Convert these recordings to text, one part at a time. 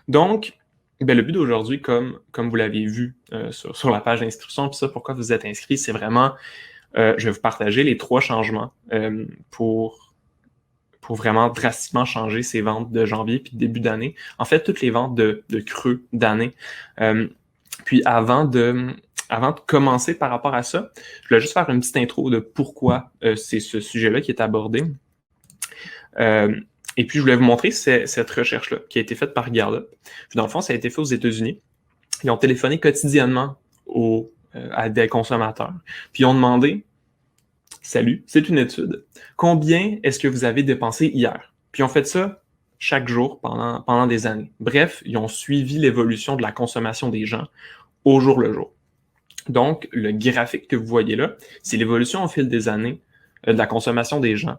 Donc, ben, le but d'aujourd'hui, comme vous l'avez vu sur la page d'instruction, puis ça, pourquoi vous êtes inscrit, c'est vraiment, je vais vous partager les 3 changements pour vraiment drastiquement changer ces ventes de janvier puis de début d'année. En fait, toutes les ventes de creux d'année. Puis avant de commencer par rapport à ça, je voulais juste faire une petite intro de pourquoi c'est ce sujet-là qui est abordé. Et puis, je voulais vous montrer cette recherche-là qui a été faite par Gallup. Puis, dans le fond, ça a été fait aux États-Unis. Ils ont téléphoné quotidiennement à des consommateurs. Puis, ils ont demandé, salut, c'est une étude, combien est-ce que vous avez dépensé hier? Puis, ils ont fait ça chaque jour pendant des années. Bref, ils ont suivi l'évolution de la consommation des gens au jour le jour. Donc, le graphique que vous voyez là, c'est l'évolution au fil des années de la consommation des gens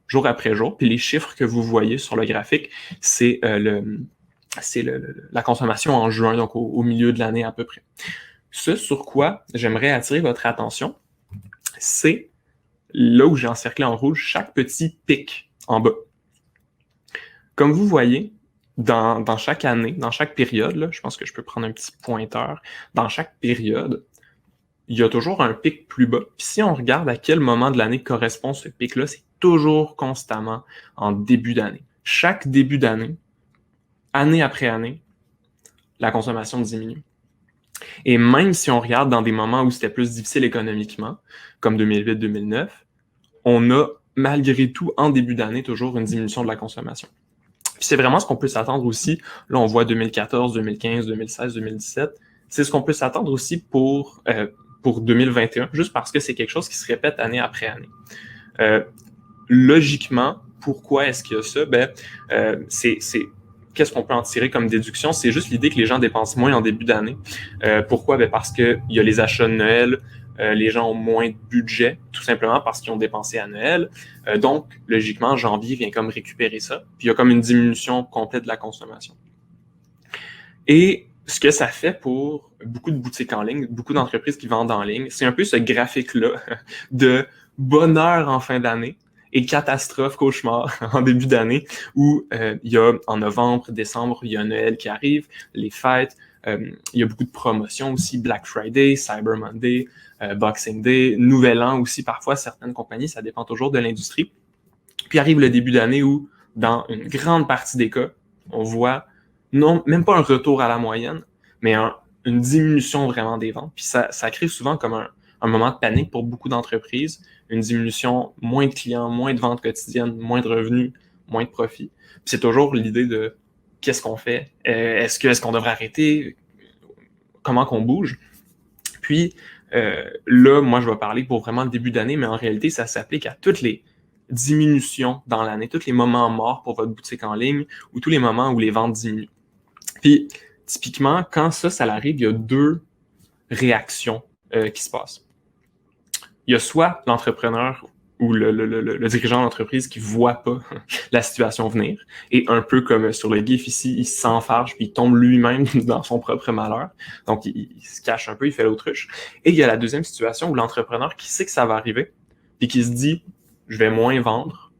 jour après jour. Puis les chiffres que vous voyez sur le graphique, c'est la consommation en juin, donc au milieu de l'année à peu près. Ce sur quoi j'aimerais attirer votre attention, c'est là où j'ai encerclé en rouge chaque petit pic en bas. Comme vous voyez, dans chaque année, dans chaque période, là, je pense que je peux prendre un petit pointeur, dans chaque période, il y a toujours un pic plus bas. Puis si on regarde à quel moment de l'année correspond ce pic-là, c'est toujours constamment en début d'année. Chaque début d'année, année après année, la consommation diminue. Et même si on regarde dans des moments où c'était plus difficile économiquement, comme 2008-2009, on a malgré tout, en début d'année, toujours une diminution de la consommation. Puis c'est vraiment ce qu'on peut s'attendre aussi. Là, on voit 2014, 2015, 2016, 2017. C'est ce qu'on peut s'attendre aussi pour 2021, juste parce que c'est quelque chose qui se répète année après année. Logiquement, pourquoi est-ce qu'il y a ça? Qu'est-ce qu'on peut en tirer comme déduction? C'est juste l'idée que les gens dépensent moins en début d'année. Pourquoi? Parce qu'il y a les achats de Noël, les gens ont moins de budget, tout simplement parce qu'ils ont dépensé à Noël. Donc, logiquement, janvier vient comme récupérer ça. Puis il y a comme une diminution complète de la consommation. Et ce que ça fait pour beaucoup de boutiques en ligne, beaucoup d'entreprises qui vendent en ligne, c'est un peu ce graphique-là de bonheur en fin d'année et catastrophe, cauchemar en début d'année, où il y a en novembre, décembre, il y a Noël qui arrive, les fêtes, il y a beaucoup de promotions aussi, Black Friday, Cyber Monday, Boxing Day, Nouvel An aussi, parfois certaines compagnies, ça dépend toujours de l'industrie. Puis arrive le début d'année où, dans une grande partie des cas, on voit non, même pas un retour à la moyenne, mais une diminution vraiment des ventes. Puis ça crée souvent comme un moment de panique pour beaucoup d'entreprises, une diminution, moins de clients, moins de ventes quotidiennes, moins de revenus, moins de profits. Puis c'est toujours l'idée de qu'est-ce qu'on fait? Est-ce qu'on devrait arrêter? Comment qu'on bouge? Puis là, moi, je vais parler pour vraiment le début d'année, mais en réalité, ça s'applique à toutes les diminutions dans l'année, tous les moments morts pour votre boutique en ligne ou tous les moments où les ventes diminuent. Puis, typiquement, quand ça arrive, il y a 2 réactions qui se passent. Il y a soit l'entrepreneur ou le dirigeant d'entreprise qui ne voit pas la situation venir, et un peu comme sur le gif ici, il s'enfarge puis il tombe lui-même dans son propre malheur. Donc, il se cache un peu, il fait l'autruche. Et il y a la deuxième situation où l'entrepreneur qui sait que ça va arriver, puis qui se dit « je vais moins vendre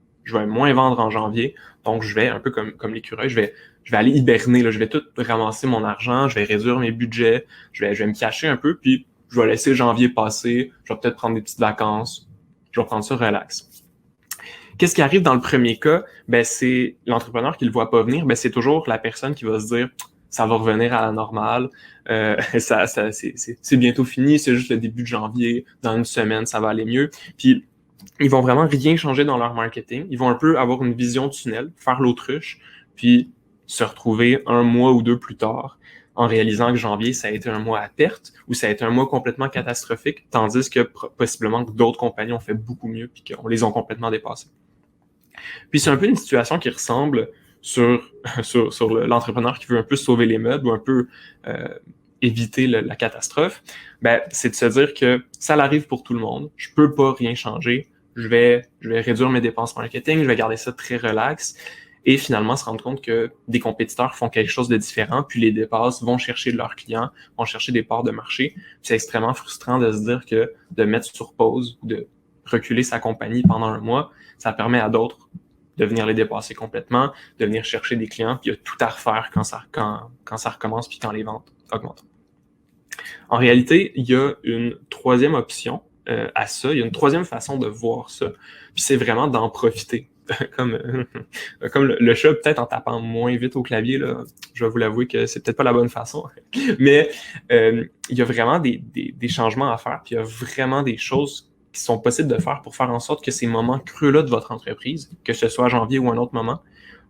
en janvier, donc je vais, un peu comme l'écureuil, je vais aller hiberner, là, je vais tout ramasser mon argent, je vais réduire mes budgets, je vais me cacher un peu, puis je vais laisser janvier passer, je vais peut-être prendre des petites vacances, je vais prendre ça relax. » Qu'est-ce qui arrive dans le premier cas? C'est l'entrepreneur qui ne le voit pas venir, c'est toujours la personne qui va se dire « ça va revenir à la normale, c'est bientôt fini, c'est juste le début de janvier, dans une semaine, ça va aller mieux. » Puis ils vont vraiment rien changer dans leur marketing. Ils vont un peu avoir une vision tunnel, faire l'autruche, puis se retrouver 1 mois ou 2 plus tard en réalisant que janvier, ça a été un mois à perte ou ça a été un mois complètement catastrophique, tandis que possiblement d'autres compagnies ont fait beaucoup mieux puis qu'on les ont complètement dépassés. Puis c'est un peu une situation qui ressemble sur l'entrepreneur qui veut un peu sauver les meubles ou un peu éviter la catastrophe. C'est de se dire que ça arrive pour tout le monde, je peux pas rien changer, je vais réduire mes dépenses marketing, je vais garder ça très relax et finalement se rendre compte que des compétiteurs font quelque chose de différent, puis les dépassent, vont chercher de leurs clients, vont chercher des parts de marché. Puis c'est extrêmement frustrant de se dire que de mettre sur pause, de reculer sa compagnie pendant 1 mois, ça permet à d'autres de venir les dépasser complètement, de venir chercher des clients, puis il y a tout à refaire quand ça recommence, puis quand les ventes augmentent. En réalité, il y a une troisième option à ça, il y a une troisième façon de voir ça, puis c'est vraiment d'en profiter. comme le chat, peut-être en tapant moins vite au clavier, là, je vais vous l'avouer que c'est peut-être pas la bonne façon, mais il y a vraiment des changements à faire, puis il y a vraiment des choses qui sont possibles de faire pour faire en sorte que ces moments creux-là de votre entreprise, que ce soit janvier ou un autre moment,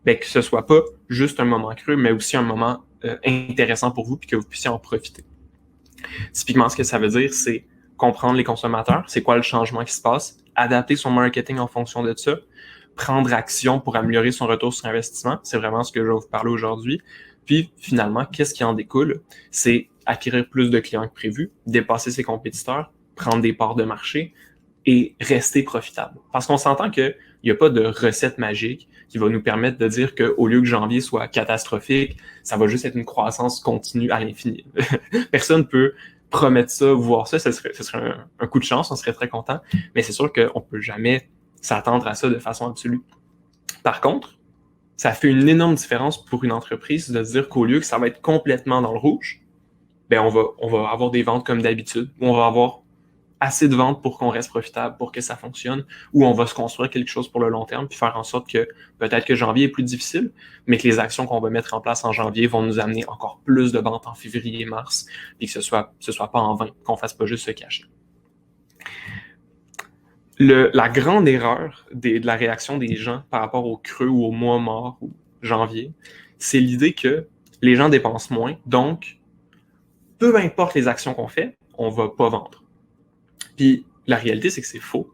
ben, que ce soit pas juste un moment creux, mais aussi un moment intéressant pour vous, puis que vous puissiez en profiter. Typiquement, ce que ça veut dire, c'est comprendre les consommateurs, c'est quoi le changement qui se passe, adapter son marketing en fonction de ça, prendre action pour améliorer son retour sur investissement. C'est vraiment ce que je vais vous parler aujourd'hui. Puis, finalement, qu'est-ce qui en découle? C'est acquérir plus de clients que prévu, dépasser ses compétiteurs, prendre des parts de marché et rester profitable. Parce qu'on s'entend qu'il n'y a pas de recette magique qui va nous permettre de dire qu'au lieu que janvier soit catastrophique, ça va juste être une croissance continue à l'infini. Personne ne peut promettre ça, voir ça. Ce serait un coup de chance, on serait très content. Mais c'est sûr qu'on ne peut jamais s'attendre à ça de façon absolue. Par contre, ça fait une énorme différence pour une entreprise de se dire qu'au lieu que ça va être complètement dans le rouge, ben on va avoir des ventes comme d'habitude, où on va avoir assez de ventes pour qu'on reste profitable, pour que ça fonctionne, ou on va se construire quelque chose pour le long terme, puis faire en sorte que peut-être que janvier est plus difficile, mais que les actions qu'on va mettre en place en janvier vont nous amener encore plus de ventes en février et mars, puis que ce soit pas en vain, qu'on fasse pas juste se cacher. La grande erreur de la réaction des gens par rapport au creux ou au mois mort ou janvier, c'est l'idée que les gens dépensent moins, donc peu importe les actions qu'on fait, on va pas vendre. Puis la réalité, c'est que c'est faux,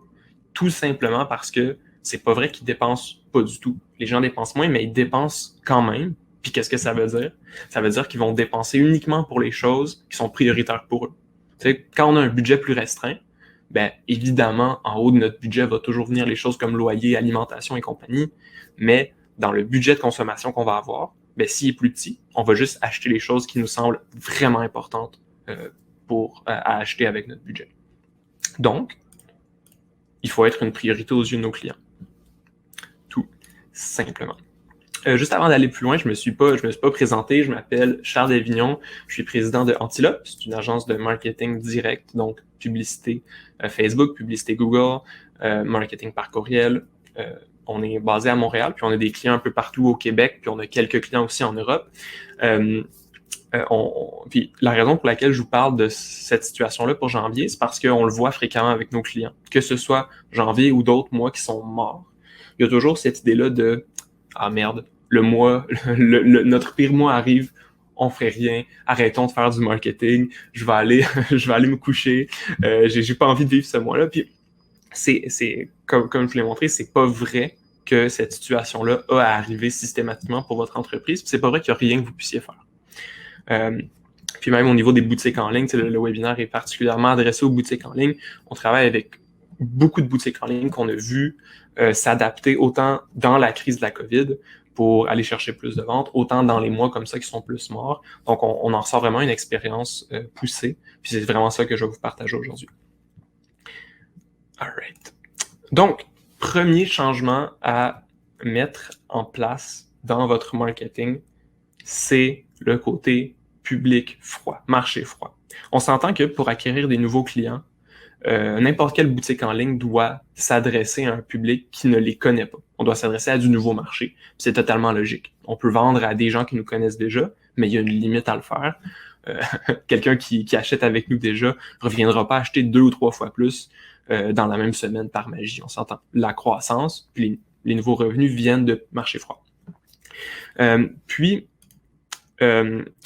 tout simplement parce que c'est pas vrai qu'ils dépensent pas du tout. Les gens dépensent moins, mais ils dépensent quand même. Puis qu'est-ce que ça veut dire? Ça veut dire qu'ils vont dépenser uniquement pour les choses qui sont prioritaires pour eux. Tu sais, quand on a un budget plus restreint, ben évidemment, en haut de notre budget va toujours venir les choses comme loyer, alimentation et compagnie, mais dans le budget de consommation qu'on va avoir, ben s'il est plus petit, on va juste acheter les choses qui nous semblent vraiment importantes à acheter avec notre budget. Donc, il faut être une priorité aux yeux de nos clients. Tout simplement. Juste avant d'aller plus loin, je me suis pas présenté. Je m'appelle Charles Avignon. Je suis président de Antilope. C'est une agence de marketing direct, donc publicité Facebook, publicité Google, marketing par courriel. On est basé à Montréal, puis on a des clients un peu partout au Québec, puis on a quelques clients aussi en Europe. Puis la raison pour laquelle je vous parle de cette situation-là pour janvier, c'est parce qu'on le voit fréquemment avec nos clients. Que ce soit janvier ou d'autres mois qui sont morts, il y a toujours cette idée-là de « Ah merde, notre pire mois arrive, on fait rien, arrêtons de faire du marketing, je vais aller me coucher, j'ai pas envie de vivre ce mois-là. » Puis comme je vous l'ai montré, c'est pas vrai que cette situation-là a à arriver systématiquement pour votre entreprise, puis c'est pas vrai qu'il y a rien que vous puissiez faire. Puis même au niveau des boutiques en ligne, le webinaire est particulièrement adressé aux boutiques en ligne. On travaille avec beaucoup de boutiques en ligne qu'on a vu s'adapter autant dans la crise de la COVID pour aller chercher plus de ventes, autant dans les mois comme ça qui sont plus morts. Donc, on en ressort vraiment une expérience poussée. Puis c'est vraiment ça que je vais vous partager aujourd'hui. All right. Donc, premier changement à mettre en place dans votre marketing, c'est le côté public froid, marché froid. On s'entend que pour acquérir des nouveaux clients, n'importe quelle boutique en ligne doit s'adresser à un public qui ne les connaît pas. On doit s'adresser à du nouveau marché. C'est totalement logique. On peut vendre à des gens qui nous connaissent déjà, mais il y a une limite à le faire. Quelqu'un qui achète avec nous déjà ne reviendra pas acheter 2 ou 3 fois plus dans la même semaine par magie. On s'entend. La croissance, puis les nouveaux revenus viennent de marché froid.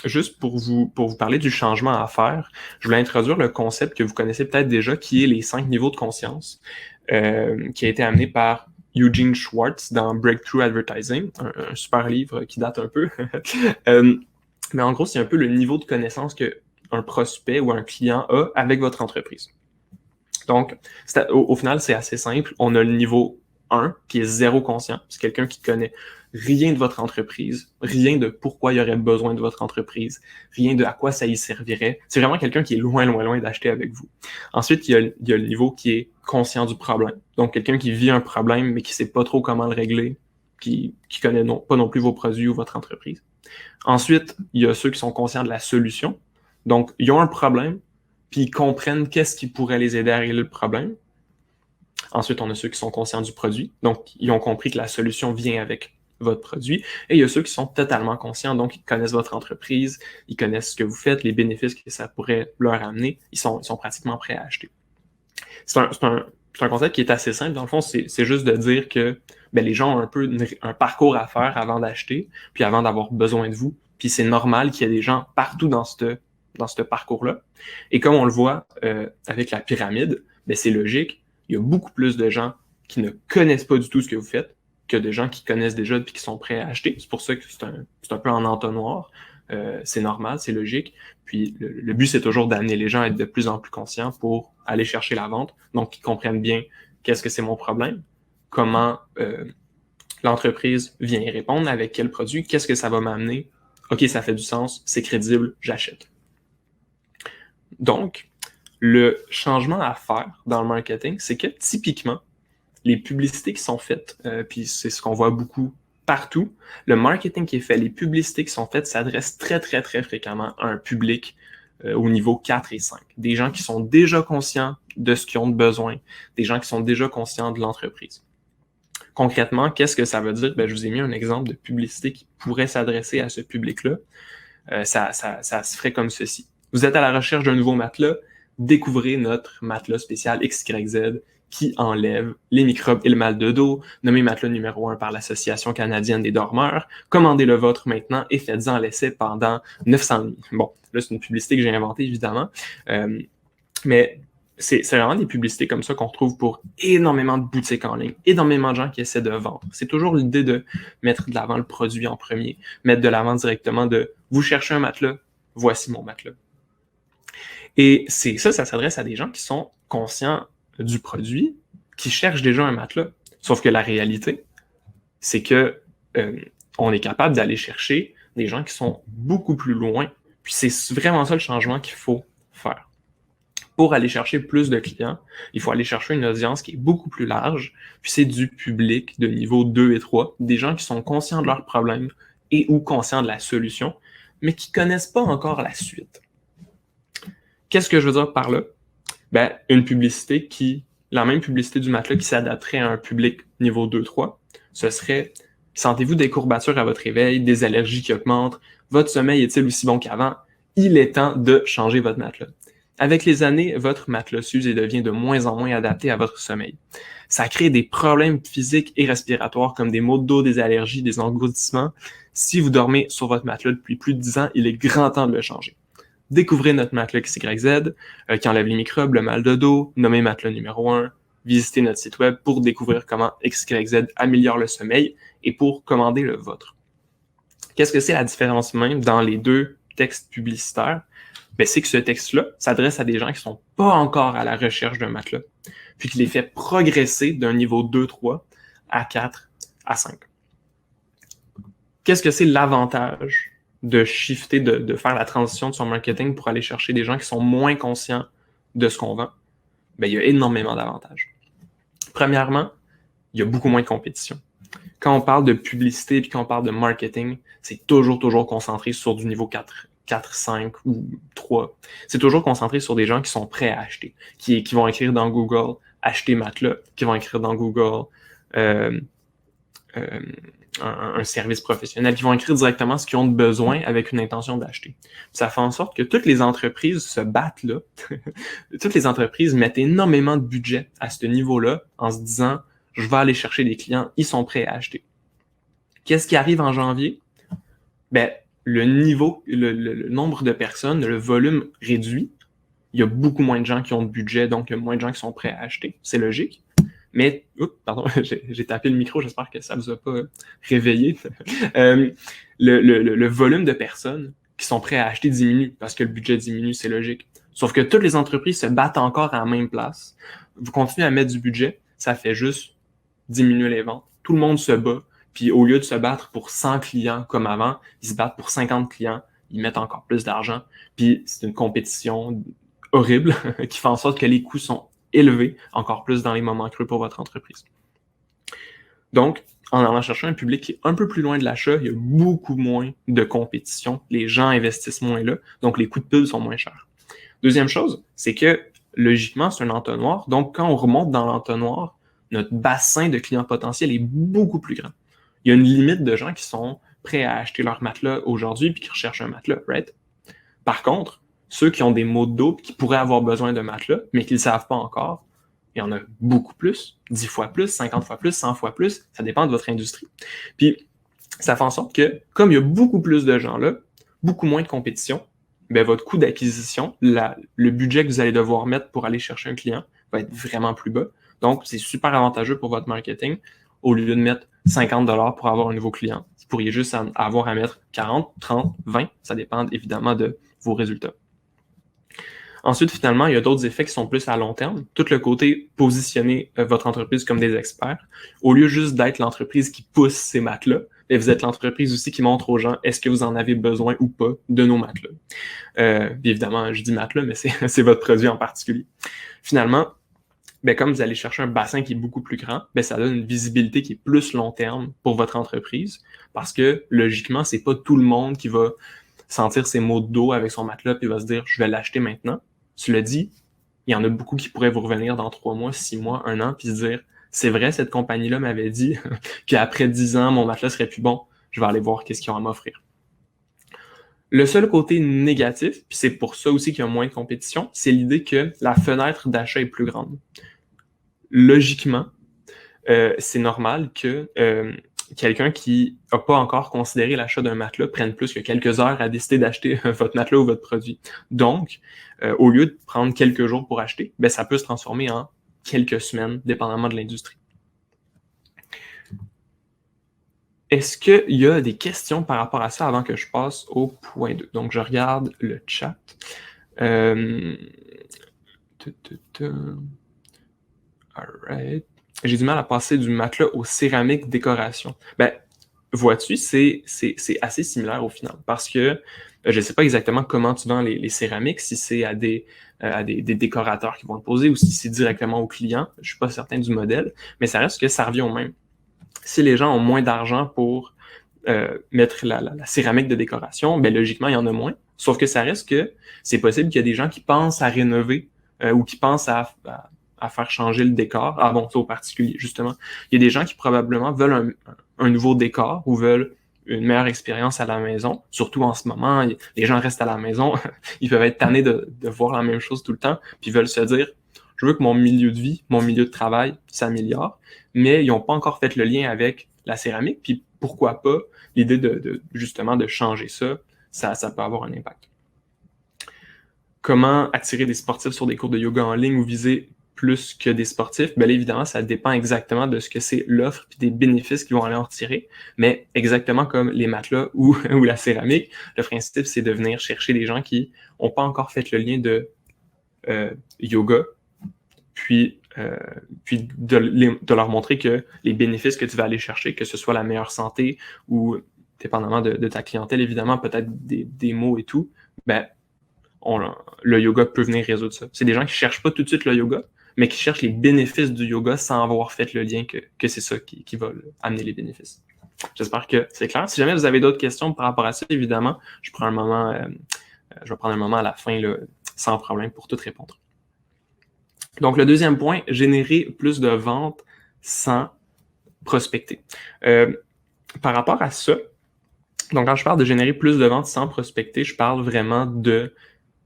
Juste pour vous parler du changement à faire, je voulais introduire le concept que vous connaissez peut-être déjà, qui est les 5 niveaux de conscience, qui a été amené par Eugene Schwartz dans Breakthrough Advertising, un super livre qui date un peu. Mais en gros, c'est un peu le niveau de connaissance qu'un prospect ou un client a avec votre entreprise. Donc, au final, c'est assez simple. On a le niveau 1, qui est zéro conscient. C'est quelqu'un qui connaît rien de votre entreprise, rien de pourquoi il y aurait besoin de votre entreprise, rien de à quoi ça y servirait. C'est vraiment quelqu'un qui est loin, loin, loin d'acheter avec vous. Ensuite, il y a le niveau qui est conscient du problème. Donc, quelqu'un qui vit un problème, mais qui sait pas trop comment le régler, qui connaît pas non plus vos produits ou votre entreprise. Ensuite, il y a ceux qui sont conscients de la solution. Donc, ils ont un problème, puis ils comprennent qu'est-ce qui pourrait les aider à régler le problème. Ensuite, on a ceux qui sont conscients du produit. Donc, ils ont compris que la solution vient avec votre produit. Et il y a ceux qui sont totalement conscients. Donc, ils connaissent votre entreprise, ils connaissent ce que vous faites, les bénéfices que ça pourrait leur amener. Ils sont pratiquement prêts à acheter. C'est un concept qui est assez simple. Dans le fond, c'est juste de dire que les gens ont un peu un parcours à faire avant d'acheter, puis avant d'avoir besoin de vous. Puis c'est normal qu'il y ait des gens partout dans ce parcours-là. Et comme on le voit avec la pyramide, c'est logique. Il y a beaucoup plus de gens qui ne connaissent pas du tout ce que vous faites que de gens qui connaissent déjà et qui sont prêts à acheter. C'est pour ça que c'est un peu en entonnoir. C'est normal, c'est logique. Puis le but, c'est toujours d'amener les gens à être de plus en plus conscients pour aller chercher la vente. Donc, qu'ils comprennent bien qu'est-ce que c'est mon problème, comment l'entreprise vient y répondre, avec quel produit, qu'est-ce que ça va m'amener. OK, ça fait du sens, c'est crédible, j'achète. Donc, le changement à faire dans le marketing, c'est que typiquement, les publicités qui sont faites, puis c'est ce qu'on voit beaucoup partout, le marketing qui est fait, les publicités qui sont faites s'adressent très, très, très fréquemment à un public au niveau 4 et 5. Des gens qui sont déjà conscients de ce qu'ils ont besoin, des gens qui sont déjà conscients de l'entreprise. Concrètement, qu'est-ce que ça veut dire? Je vous ai mis un exemple de publicité qui pourrait s'adresser à ce public-là. Ça se ferait comme ceci. Vous êtes à la recherche d'un nouveau matelas, découvrez notre matelas spécial XYZ qui enlève les microbes et le mal de dos, nommé matelas numéro 1 par l'Association canadienne des dormeurs. Commandez le vôtre maintenant et faites-en l'essai pendant 900 nuits. Bon, là, c'est une publicité que j'ai inventée, évidemment. Mais c'est vraiment des publicités comme ça qu'on retrouve pour énormément de boutiques en ligne, énormément de gens qui essaient de vendre. C'est toujours l'idée de mettre de l'avant le produit en premier, mettre de l'avant directement de « vous cherchez un matelas, voici mon matelas ». Et ça s'adresse à des gens qui sont conscients du produit, qui cherchent déjà un matelas. Sauf que la réalité, c'est que on est capable d'aller chercher des gens qui sont beaucoup plus loin. Puis c'est vraiment ça le changement qu'il faut faire. Pour aller chercher plus de clients, il faut aller chercher une audience qui est beaucoup plus large, puis c'est du public de niveau 2 et 3, des gens qui sont conscients de leurs problèmes et ou conscients de la solution, mais qui ne connaissent pas encore la suite. Qu'est-ce que je veux dire par là? Une publicité la même publicité du matelas qui s'adapterait à un public niveau 2-3, ce serait « Sentez-vous des courbatures à votre réveil, des allergies qui augmentent, votre sommeil est-il aussi bon qu'avant? Il est temps de changer votre matelas. » Avec les années, votre matelas s'use et devient de moins en moins adapté à votre sommeil. Ça crée des problèmes physiques et respiratoires comme des maux de dos, des allergies, des engourdissements. Si vous dormez sur votre matelas depuis plus de 10 ans, il est grand temps de le changer. Découvrez notre matelas XYZ qui enlève les microbes, le mal de dos, nommé matelas numéro 1. Visitez notre site web pour découvrir comment XYZ améliore le sommeil et pour commander le vôtre. Qu'est-ce que c'est la différence même dans les deux textes publicitaires? C'est que ce texte-là s'adresse à des gens qui ne sont pas encore à la recherche d'un matelas, puis qui les fait progresser d'un niveau 2-3 à 4 à 5. Qu'est-ce que c'est l'avantage de shifter, de faire la transition de son marketing pour aller chercher des gens qui sont moins conscients de ce qu'on vend? Il y a énormément d'avantages. Premièrement, il y a beaucoup moins de compétition. Quand on parle de publicité et quand on parle de marketing, c'est toujours concentré sur du niveau 4, 5 ou 3. C'est toujours concentré sur des gens qui sont prêts à acheter, qui vont écrire dans Google « acheter matelas », qui vont écrire dans Google un service professionnel, qui vont écrire directement ce qu'ils ont besoin avec une intention d'acheter. Ça fait en sorte que toutes les entreprises se battent là. Toutes les entreprises mettent énormément de budget à ce niveau-là en se disant « je vais aller chercher des clients, ils sont prêts à acheter ». Qu'est-ce qui arrive en janvier? Le niveau, le nombre de personnes, le volume réduit. Il y a beaucoup moins de gens qui ont de budget, donc il y a moins de gens qui sont prêts à acheter. C'est logique. Mais, pardon, j'ai tapé le micro, j'espère que ça ne vous a pas réveillé. Le volume de personnes qui sont prêts à acheter diminue parce que le budget diminue, c'est logique. Sauf que toutes les entreprises se battent encore à la même place. Vous continuez à mettre du budget, ça fait juste diminuer les ventes. Tout le monde se bat. Puis au lieu de se battre pour 100 clients comme avant, ils se battent pour 50 clients, ils mettent encore plus d'argent. Puis c'est une compétition horrible qui fait en sorte que les coûts sont élevés, encore plus dans les moments creux pour votre entreprise. Donc, en allant chercher un public qui est un peu plus loin de l'achat, il y a beaucoup moins de compétition. Les gens investissent moins là, donc les coûts de pub sont moins chers. Deuxième chose, c'est que logiquement, c'est un entonnoir. Donc, quand on remonte dans l'entonnoir, notre bassin de clients potentiels est beaucoup plus grand. Il y a une limite de gens qui sont prêts à acheter leur matelas aujourd'hui puis qui recherchent un matelas, right? Par contre, ceux qui ont des maux de dos et qui pourraient avoir besoin de matelas, mais qui ne le savent pas encore, il y en a beaucoup plus, 10 fois plus, 50 fois plus, 100 fois plus, ça dépend de votre industrie. Puis, ça fait en sorte que, comme il y a beaucoup plus de gens là, beaucoup moins de compétition, ben votre coût d'acquisition, le budget que vous allez devoir mettre pour aller chercher un client va être vraiment plus bas. Donc, c'est super avantageux pour votre marketing. Au lieu de mettre 50 $ pour avoir un nouveau client, vous pourriez juste avoir à mettre 40, 30, 20. Ça dépend évidemment de vos résultats. Ensuite, finalement, il y a d'autres effets qui sont plus à long terme. Tout le côté positionner votre entreprise comme des experts. Au lieu juste d'être l'entreprise qui pousse ces matelas, et vous êtes l'entreprise aussi qui montre aux gens est-ce que vous en avez besoin ou pas de nos matelas. Évidemment, je dis matelas, mais c'est votre produit en particulier. Finalement, ben, comme vous allez chercher un bassin qui est beaucoup plus grand, ben, ça donne une visibilité qui est plus long terme pour votre entreprise parce que, logiquement, c'est pas tout le monde qui va sentir ses maux de dos avec son matelas et va se dire « je vais l'acheter maintenant ». Cela dit, il y en a beaucoup qui pourraient vous revenir dans 3 mois, 6 mois, 1 an, puis se dire « c'est vrai, cette compagnie-là m'avait dit qu'après 10 ans, mon matelas serait plus bon, je vais aller voir qu'est-ce qu'ils ont à m'offrir ». Le seul côté négatif, puis c'est pour ça aussi qu'il y a moins de compétition, c'est l'idée que la fenêtre d'achat est plus grande. Logiquement, c'est normal que quelqu'un qui n'a pas encore considéré l'achat d'un matelas prenne plus que quelques heures à décider d'acheter votre matelas ou votre produit. Donc, au lieu de prendre quelques jours pour acheter, ben, ça peut se transformer en quelques semaines, dépendamment de l'industrie. Est-ce qu'il y a des questions par rapport à ça avant que je passe au point 2? Donc, je regarde le chat. Alright. J'ai du mal à passer du matelas aux céramiques décoration. Ben, vois-tu, c'est assez similaire au final parce que je ne sais pas exactement comment tu vends les céramiques, si c'est à des décorateurs qui vont le poser ou si c'est directement au client. Je ne suis pas certain du modèle, mais ça reste que ça revient au même. Si les gens ont moins d'argent pour mettre la céramique de décoration, ben logiquement, il y en a moins. Sauf que ça reste que c'est possible qu'il y a des gens qui pensent à rénover ou qui pensent à faire changer le décor. Ah bon, c'est au particulier, justement. Il y a des gens qui probablement veulent un nouveau décor ou veulent une meilleure expérience à la maison. Surtout en ce moment, les gens restent à la maison. Ils peuvent être tannés de voir la même chose tout le temps, puis ils veulent se dire je veux que mon milieu de vie, mon milieu de travail s'améliore, mais ils n'ont pas encore fait le lien avec la céramique, puis pourquoi pas l'idée justement de changer ça, ça peut avoir un impact. Comment attirer des sportifs sur des cours de yoga en ligne ou viser plus que des sportifs? Bien là, évidemment, ça dépend exactement de ce que c'est l'offre et des bénéfices qu'ils vont aller en retirer. Mais exactement comme les matelas ou la céramique, le principe, c'est de venir chercher des gens qui n'ont pas encore fait le lien de yoga, puis de leur montrer que les bénéfices que tu vas aller chercher, que ce soit la meilleure santé ou, dépendamment de ta clientèle, évidemment, peut-être des mots et tout, ben, le yoga peut venir résoudre ça. C'est des gens qui ne cherchent pas tout de suite le yoga, mais qui cherchent les bénéfices du yoga sans avoir fait le lien que c'est ça qui va amener les bénéfices. J'espère que c'est clair. Si jamais vous avez d'autres questions par rapport à ça, évidemment, je vais prendre un moment à la fin là, sans problème pour tout répondre. Donc, le deuxième point, générer plus de ventes sans prospecter. Par rapport à ça, donc quand je parle de générer plus de ventes sans prospecter, je parle vraiment de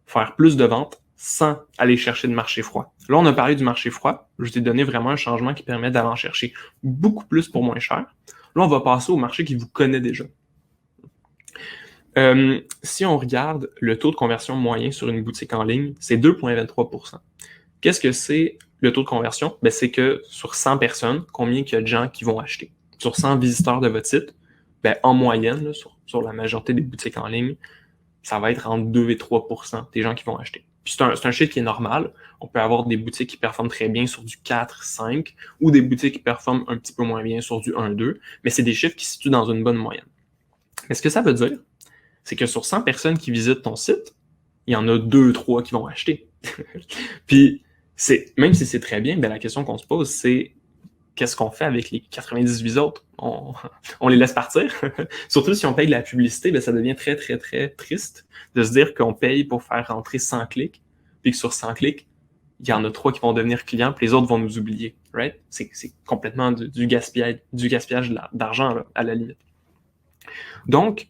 faire plus de ventes sans aller chercher de marché froid. Là, on a parlé du marché froid. Je t'ai donné vraiment un changement qui permet d'aller en chercher beaucoup plus pour moins cher. Là, on va passer au marché qui vous connaît déjà. Si on regarde le taux de conversion moyen sur une boutique en ligne, c'est 2,23%. Qu'est-ce que c'est le taux de conversion? Ben, c'est que sur 100 personnes, combien il y a de gens qui vont acheter? Sur 100 visiteurs de votre site, ben, en moyenne, là, sur la majorité des boutiques en ligne, ça va être entre 2 et 3% des gens qui vont acheter. Puis c'est un chiffre qui est normal. On peut avoir des boutiques qui performent très bien sur du 4, 5 ou des boutiques qui performent un petit peu moins bien sur du 1, 2, mais c'est des chiffres qui se situent dans une bonne moyenne. Mais ce que ça veut dire, c'est que sur 100 personnes qui visitent ton site, il y en a 2, 3 qui vont acheter. Puis, même si c'est très bien, ben la question qu'on se pose, c'est qu'est-ce qu'on fait avec les 98 autres? On les laisse partir. Surtout si on paye de la publicité, ben, ça devient très, très, très triste de se dire qu'on paye pour faire rentrer 100 clics, puis que sur 100 clics, il y en a 3 qui vont devenir clients, puis les autres vont nous oublier. Right? C'est complètement du gaspillage d'argent, là, à la limite. Donc,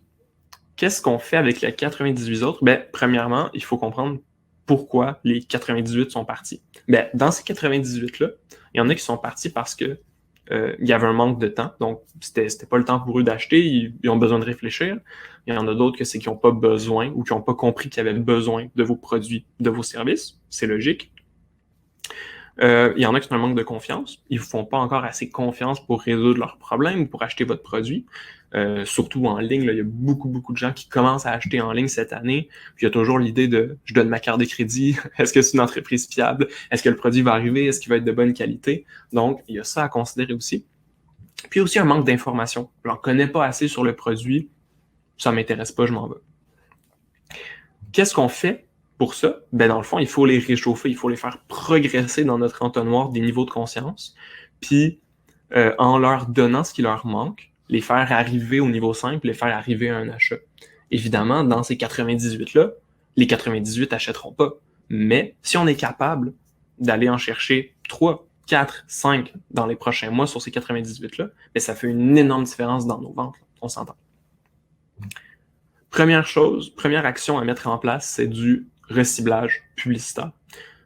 qu'est-ce qu'on fait avec les 98 autres? Ben, premièrement, il faut comprendre pourquoi les 98 sont partis. Ben, dans ces 98-là, il y en a qui sont partis parce que il y avait un manque de temps, donc c'était pas le temps pour eux d'acheter, ils ont besoin de réfléchir. Il y en a d'autres que c'est qu'ils n'ont pas besoin ou qui n'ont pas compris qu'ils avaient besoin de vos produits, de vos services. C'est logique. Il y en a qui ont un manque de confiance. Ils ne vous font pas encore assez confiance pour résoudre leurs problèmes ou pour acheter votre produit. Surtout en ligne, là, il y a beaucoup de gens qui commencent à acheter en ligne cette année. Puis il y a toujours l'idée de « je donne ma carte de crédit, est-ce que c'est une entreprise fiable? Est-ce que le produit va arriver? Est-ce qu'il va être de bonne qualité? » Donc, il y a ça à considérer aussi. Puis aussi un manque d'information. Je n'en connais pas assez sur le produit, ça ne m'intéresse pas, je m'en vais. Qu'est-ce qu'on fait pour ça? Ben, dans le fond, il faut les réchauffer, il faut les faire progresser dans notre entonnoir des niveaux de conscience. Puis, en leur donnant ce qui leur manque, les faire arriver au niveau simple, les faire arriver à un achat. Évidemment, dans ces 98-là, les 98 n'achèteront pas. Mais si on est capable d'aller en chercher 3, 4, 5 dans les prochains mois sur ces 98-là, ben ça fait une énorme différence dans nos ventes. On s'entend. Première action à mettre en place, c'est du reciblage publicitaire.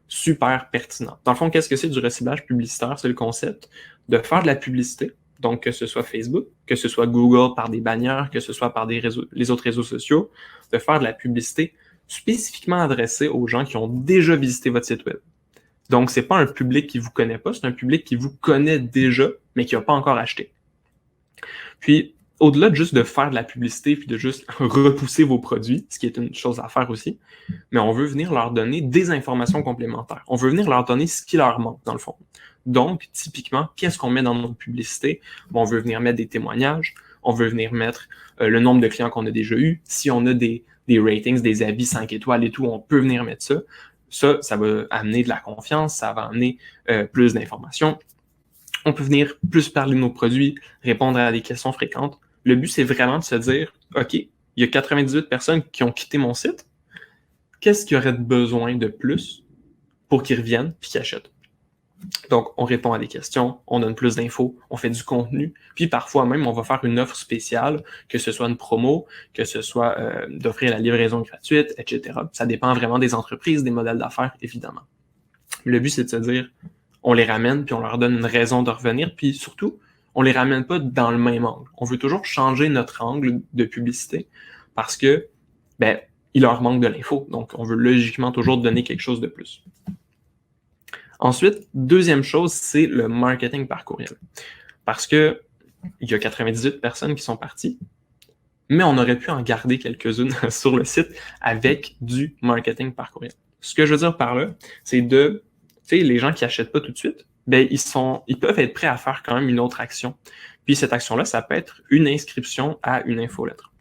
Super pertinent. Dans le fond, qu'est-ce que c'est du reciblage publicitaire? C'est le concept de faire de la publicité. Donc, que ce soit Facebook, que ce soit Google par des bannières, que ce soit par les autres réseaux sociaux, de faire de la publicité spécifiquement adressée aux gens qui ont déjà visité votre site web. Donc, ce n'est pas un public qui ne vous connaît pas, c'est un public qui vous connaît déjà, mais qui n'a pas encore acheté. Puis, au-delà de juste de faire de la publicité puis de juste repousser vos produits, ce qui est une chose à faire aussi, mais on veut venir leur donner des informations complémentaires. On veut venir leur donner ce qui leur manque, dans le fond. Donc, typiquement, qu'est-ce qu'on met dans notre publicité? Bon, on veut venir mettre des témoignages, on veut venir mettre le nombre de clients qu'on a déjà eu. Si on a des ratings, des avis 5 étoiles et tout, on peut venir mettre ça. Ça va amener de la confiance, ça va amener plus d'informations. On peut venir plus parler de nos produits, répondre à des questions fréquentes. Le but, c'est vraiment de se dire, OK, il y a 98 personnes qui ont quitté mon site. Qu'est-ce qu'il y aurait de besoin de plus pour qu'ils reviennent et qu'ils achètent? Donc, on répond à des questions, on donne plus d'infos, on fait du contenu, puis parfois même, on va faire une offre spéciale, que ce soit une promo, que ce soit d'offrir la livraison gratuite, etc. Ça dépend vraiment des entreprises, des modèles d'affaires, évidemment. Le but, c'est de se dire, on les ramène, puis on leur donne une raison de revenir, puis surtout, on les ramène pas dans le même angle. On veut toujours changer notre angle de publicité parce que, ben, il leur manque de l'info. Donc, on veut logiquement toujours donner quelque chose de plus. Ensuite, deuxième chose, c'est le marketing par courriel. Parce que il y a 98 personnes qui sont parties, mais on aurait pu en garder quelques-unes sur le site avec du marketing par courriel. Ce que je veux dire par là, c'est tu sais, les gens qui n'achètent pas tout de suite, ben, ils peuvent être prêts à faire quand même une autre action. Puis cette action-là, ça peut être une inscription à une infolettre.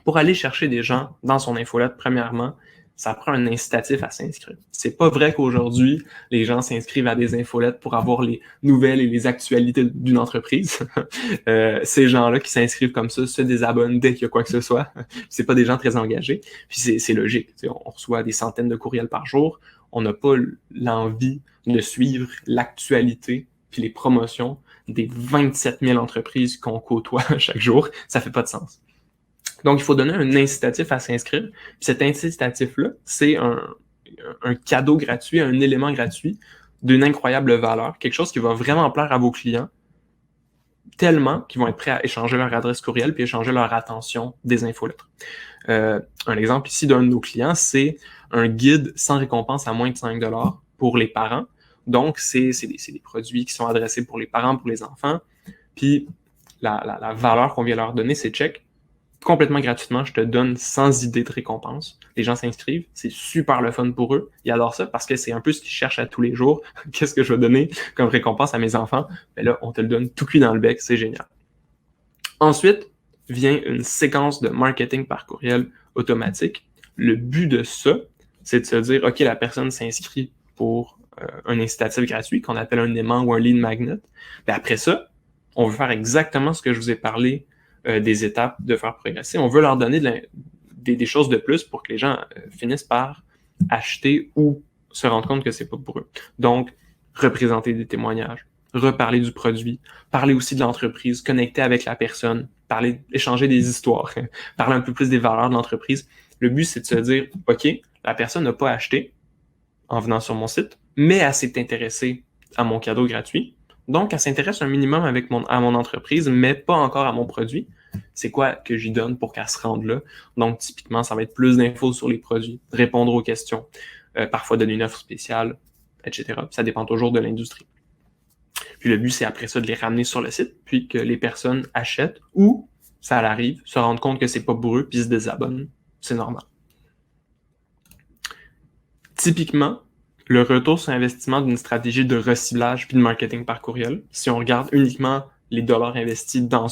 Pour aller chercher des gens dans son infolettre, premièrement, ça prend un incitatif à s'inscrire. C'est pas vrai qu'aujourd'hui, les gens s'inscrivent à des infolettes pour avoir les nouvelles et les actualités d'une entreprise. Ces gens-là qui s'inscrivent comme ça se désabonnent dès qu'il y a quoi que ce soit. C'est pas des gens très engagés. Puis c'est logique. On reçoit des centaines de courriels par jour. On n'a pas l'envie de suivre l'actualité puis les promotions des 27 000 entreprises qu'on côtoie chaque jour. Ça fait pas de sens. Donc, il faut donner un incitatif à s'inscrire. Puis cet incitatif-là, c'est un cadeau gratuit, un élément gratuit d'une incroyable valeur, quelque chose qui va vraiment plaire à vos clients, tellement qu'ils vont être prêts à échanger leur adresse courriel puis échanger leur attention des infolettres. Un exemple ici d'un de nos clients, c'est un guide sans récompense à moins de 5 $ pour les parents. Donc, c'est des produits qui sont adressés pour les parents, pour les enfants. Puis, la valeur qu'on vient leur donner, c'est check. Complètement gratuitement, je te donne sans idée de récompense. Les gens s'inscrivent, c'est super le fun pour eux. Ils adorent ça parce que c'est un peu ce qu'ils cherchent à tous les jours. Qu'est-ce que je vais donner comme récompense à mes enfants? Ben là, on te le donne tout cuit dans le bec, c'est génial. Ensuite, vient une séquence de marketing par courriel automatique. Le but de ça, c'est de se dire, OK, la personne s'inscrit pour un incitatif gratuit qu'on appelle un aimant ou un lead magnet. Puis après ça, on veut faire exactement ce que je vous ai parlé des étapes de faire progresser. On veut leur donner des choses de plus pour que les gens finissent par acheter ou se rendre compte que c'est pas pour eux. Donc, représenter des témoignages, reparler du produit, parler aussi de l'entreprise, connecter avec la personne, échanger des histoires, parler un peu plus des valeurs de l'entreprise. Le but, c'est de se dire, OK, la personne n'a pas acheté en venant sur mon site, mais elle s'est intéressée à mon cadeau gratuit. Donc, elle s'intéresse un minimum à mon entreprise, mais pas encore à mon produit. C'est quoi que j'y donne pour qu'elle se rende là? Donc, typiquement, ça va être plus d'infos sur les produits, répondre aux questions, parfois donner une offre spéciale, etc. Ça dépend toujours de l'industrie. Puis le but, c'est après ça de les ramener sur le site, puis que les personnes achètent ou, ça arrive, se rendent compte que c'est pas pour eux, puis se désabonnent. C'est normal. Typiquement, le retour sur investissement d'une stratégie de reciblage puis de marketing par courriel, si on regarde uniquement les dollars investis dans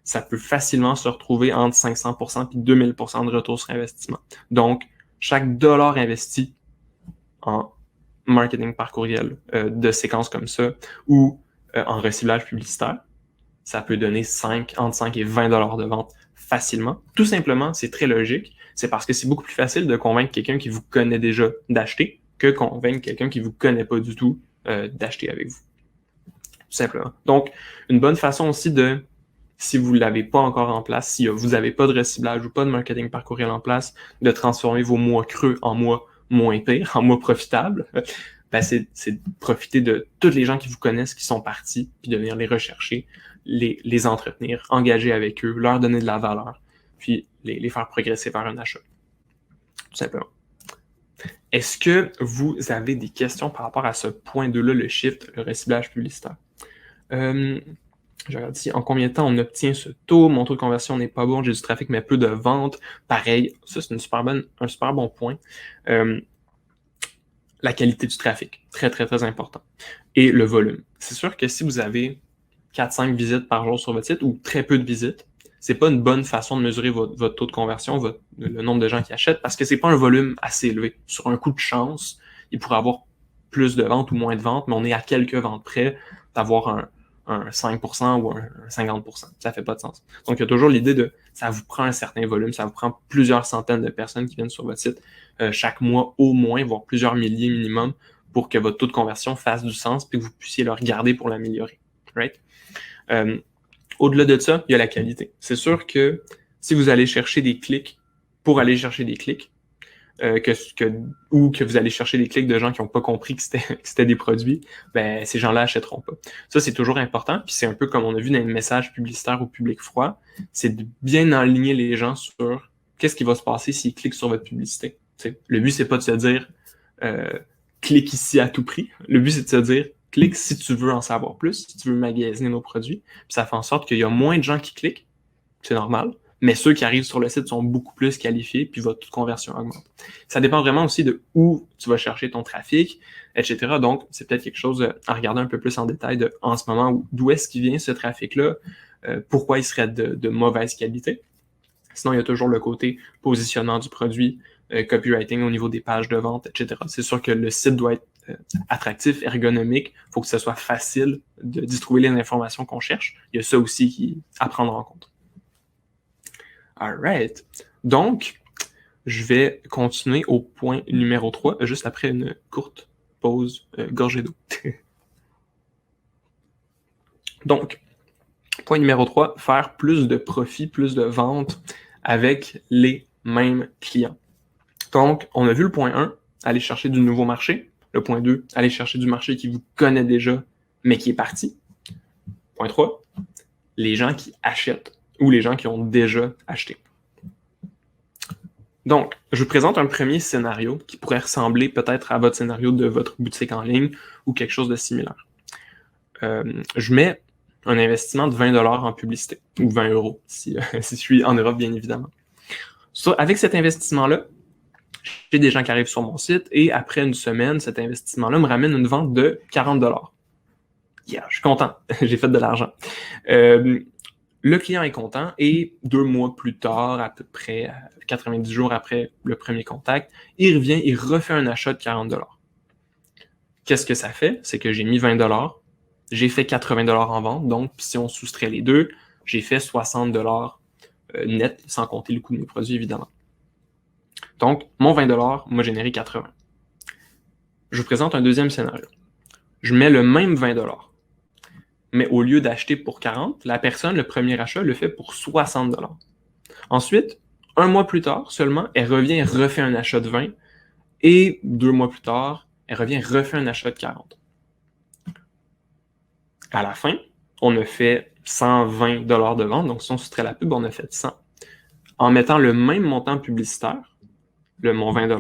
ça peut facilement se retrouver entre 500% et 2000% de retour sur investissement. Donc, chaque dollar investi en marketing par courriel de séquences comme ça ou en reciblage publicitaire, ça peut donner entre 5 et 20 dollars de vente facilement. Tout simplement, c'est très logique. C'est parce que c'est beaucoup plus facile de convaincre quelqu'un qui vous connaît déjà d'acheter que convaincre quelqu'un qui vous connaît pas du tout d'acheter avec vous. Tout simplement. Donc, une bonne façon aussi si vous ne l'avez pas encore en place, si vous n'avez pas de reciblage ou pas de marketing par courriel en place, de transformer vos mois creux en mois moins pires, en mois profitables, c'est de profiter de tous les gens qui vous connaissent, qui sont partis, puis de venir les rechercher, les entretenir, engager avec eux, leur donner de la valeur, puis les faire progresser vers un achat. Tout simplement. Est-ce que vous avez des questions par rapport à ce point 2-là, le shift, le reciblage publicitaire? Je regarde ici, en combien de temps on obtient ce taux? Mon taux de conversion n'est pas bon, j'ai du trafic mais peu de ventes. Pareil, ça c'est un super bon point. La qualité du trafic, très très très important. Et le volume. C'est sûr que si vous avez 4-5 visites par jour sur votre site ou très peu de visites, c'est pas une bonne façon de mesurer votre taux de conversion, le nombre de gens qui achètent, parce que c'est pas un volume assez élevé. Sur un coup de chance, il pourrait avoir plus de ventes ou moins de ventes, mais on est à quelques ventes près d'avoir un 5% ou un 50%. Ça fait pas de sens. Donc, il y a toujours l'idée ça vous prend un certain volume, ça vous prend plusieurs centaines de personnes qui viennent sur votre site chaque mois au moins, voire plusieurs milliers minimum, pour que votre taux de conversion fasse du sens et que vous puissiez le regarder pour l'améliorer. Right? Au-delà de ça, il y a la qualité. C'est sûr que si vous allez chercher des clics pour aller chercher des clics, ou que vous allez chercher des clics de gens qui n'ont pas compris que c'était des produits, ces gens-là achèteront pas. Ça, c'est toujours important, puis c'est un peu comme on a vu dans les messages publicitaires au public froid, c'est de bien aligner les gens sur qu'est-ce qui va se passer s'ils cliquent sur votre publicité. T'sais, le but, c'est pas de se dire clique ici à tout prix. Le but, c'est de se dire clique si tu veux en savoir plus, si tu veux magasiner nos produits. Puis ça fait en sorte qu'il y a moins de gens qui cliquent, c'est normal, mais ceux qui arrivent sur le site sont beaucoup plus qualifiés, puis votre taux de conversion augmente. Ça dépend vraiment aussi de où tu vas chercher ton trafic, etc. Donc, c'est peut-être quelque chose à regarder un peu plus en détail en ce moment, d'où est-ce qu'il vient ce trafic-là, pourquoi il serait de mauvaise qualité. Sinon, il y a toujours le côté positionnement du produit, copywriting au niveau des pages de vente, etc. C'est sûr que le site doit être attractif, ergonomique. Il faut que ce soit facile d'y trouver les informations qu'on cherche. Il y a ça aussi à prendre en compte. Alright. Donc, je vais continuer au point numéro 3, juste après une courte pause gorgée d'eau. Donc, point numéro 3, faire plus de profit, plus de ventes avec les mêmes clients. Donc, on a vu le point 1, aller chercher du nouveau marché. Le point 2, aller chercher du marché qui vous connaît déjà, mais qui est parti. Point 3, les gens qui achètent ou les gens qui ont déjà acheté. Donc, je vous présente un premier scénario qui pourrait ressembler peut-être à votre scénario de votre boutique en ligne ou quelque chose de similaire. Je mets un investissement de 20$ en publicité, ou 20€ si je suis en Europe, bien évidemment. Avec cet investissement-là, j'ai des gens qui arrivent sur mon site et après une semaine, cet investissement-là me ramène une vente de 40$. Yeah, je suis content, j'ai fait de l'argent. Le client est content et 2 mois plus tard, à peu près 90 jours après le premier contact, il revient, il refait un achat de 40$. Qu'est-ce que ça fait? C'est que j'ai mis 20 $, j'ai fait 80 $ en vente, donc si on soustrait les deux, j'ai fait 60 $ net, sans compter le coût de mes produits, évidemment. Donc, mon 20 $ m'a généré 80. Je vous présente un deuxième scénario. Je mets le même 20 $, mais au lieu d'acheter pour 40, la personne, le premier achat, le fait pour 60 $. Ensuite, un mois plus tard seulement, elle revient et refait un achat de 20, et 2 mois plus tard, elle revient et refait un achat de 40. À la fin, on a fait 120 $ de vente, donc si on soustrait la pub, on a fait 100. En mettant le même montant publicitaire, mon 20 $,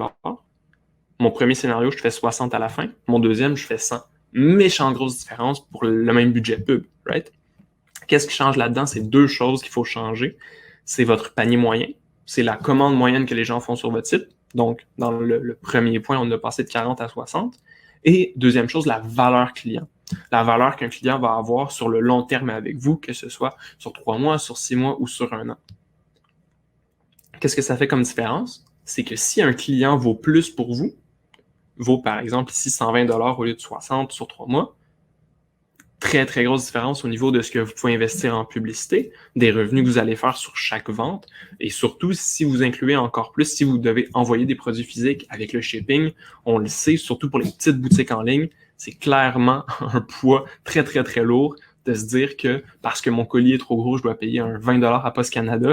mon premier scénario, je fais 60 à la fin. Mon deuxième, je fais 100. Méchante grosse différence pour le même budget pub, right? Qu'est-ce qui change là-dedans? C'est deux choses qu'il faut changer. C'est votre panier moyen. C'est la commande moyenne que les gens font sur votre site. Donc, dans le premier point, on a passé de 40 à 60. Et deuxième chose, la valeur client. La valeur qu'un client va avoir sur le long terme avec vous, que ce soit sur 3 mois, sur 6 mois ou sur 1 an. Qu'est-ce que ça fait comme différence? C'est que si un client vaut plus pour vous, vaut par exemple ici 120 $ au lieu de 60 sur 3 mois, très très grosse différence au niveau de ce que vous pouvez investir en publicité, des revenus que vous allez faire sur chaque vente, et surtout si vous incluez encore plus, si vous devez envoyer des produits physiques avec le shipping, on le sait, surtout pour les petites boutiques en ligne, c'est clairement un poids très très très lourd de se dire que parce que mon colis est trop gros, je dois payer un 20 $ à Post Canada,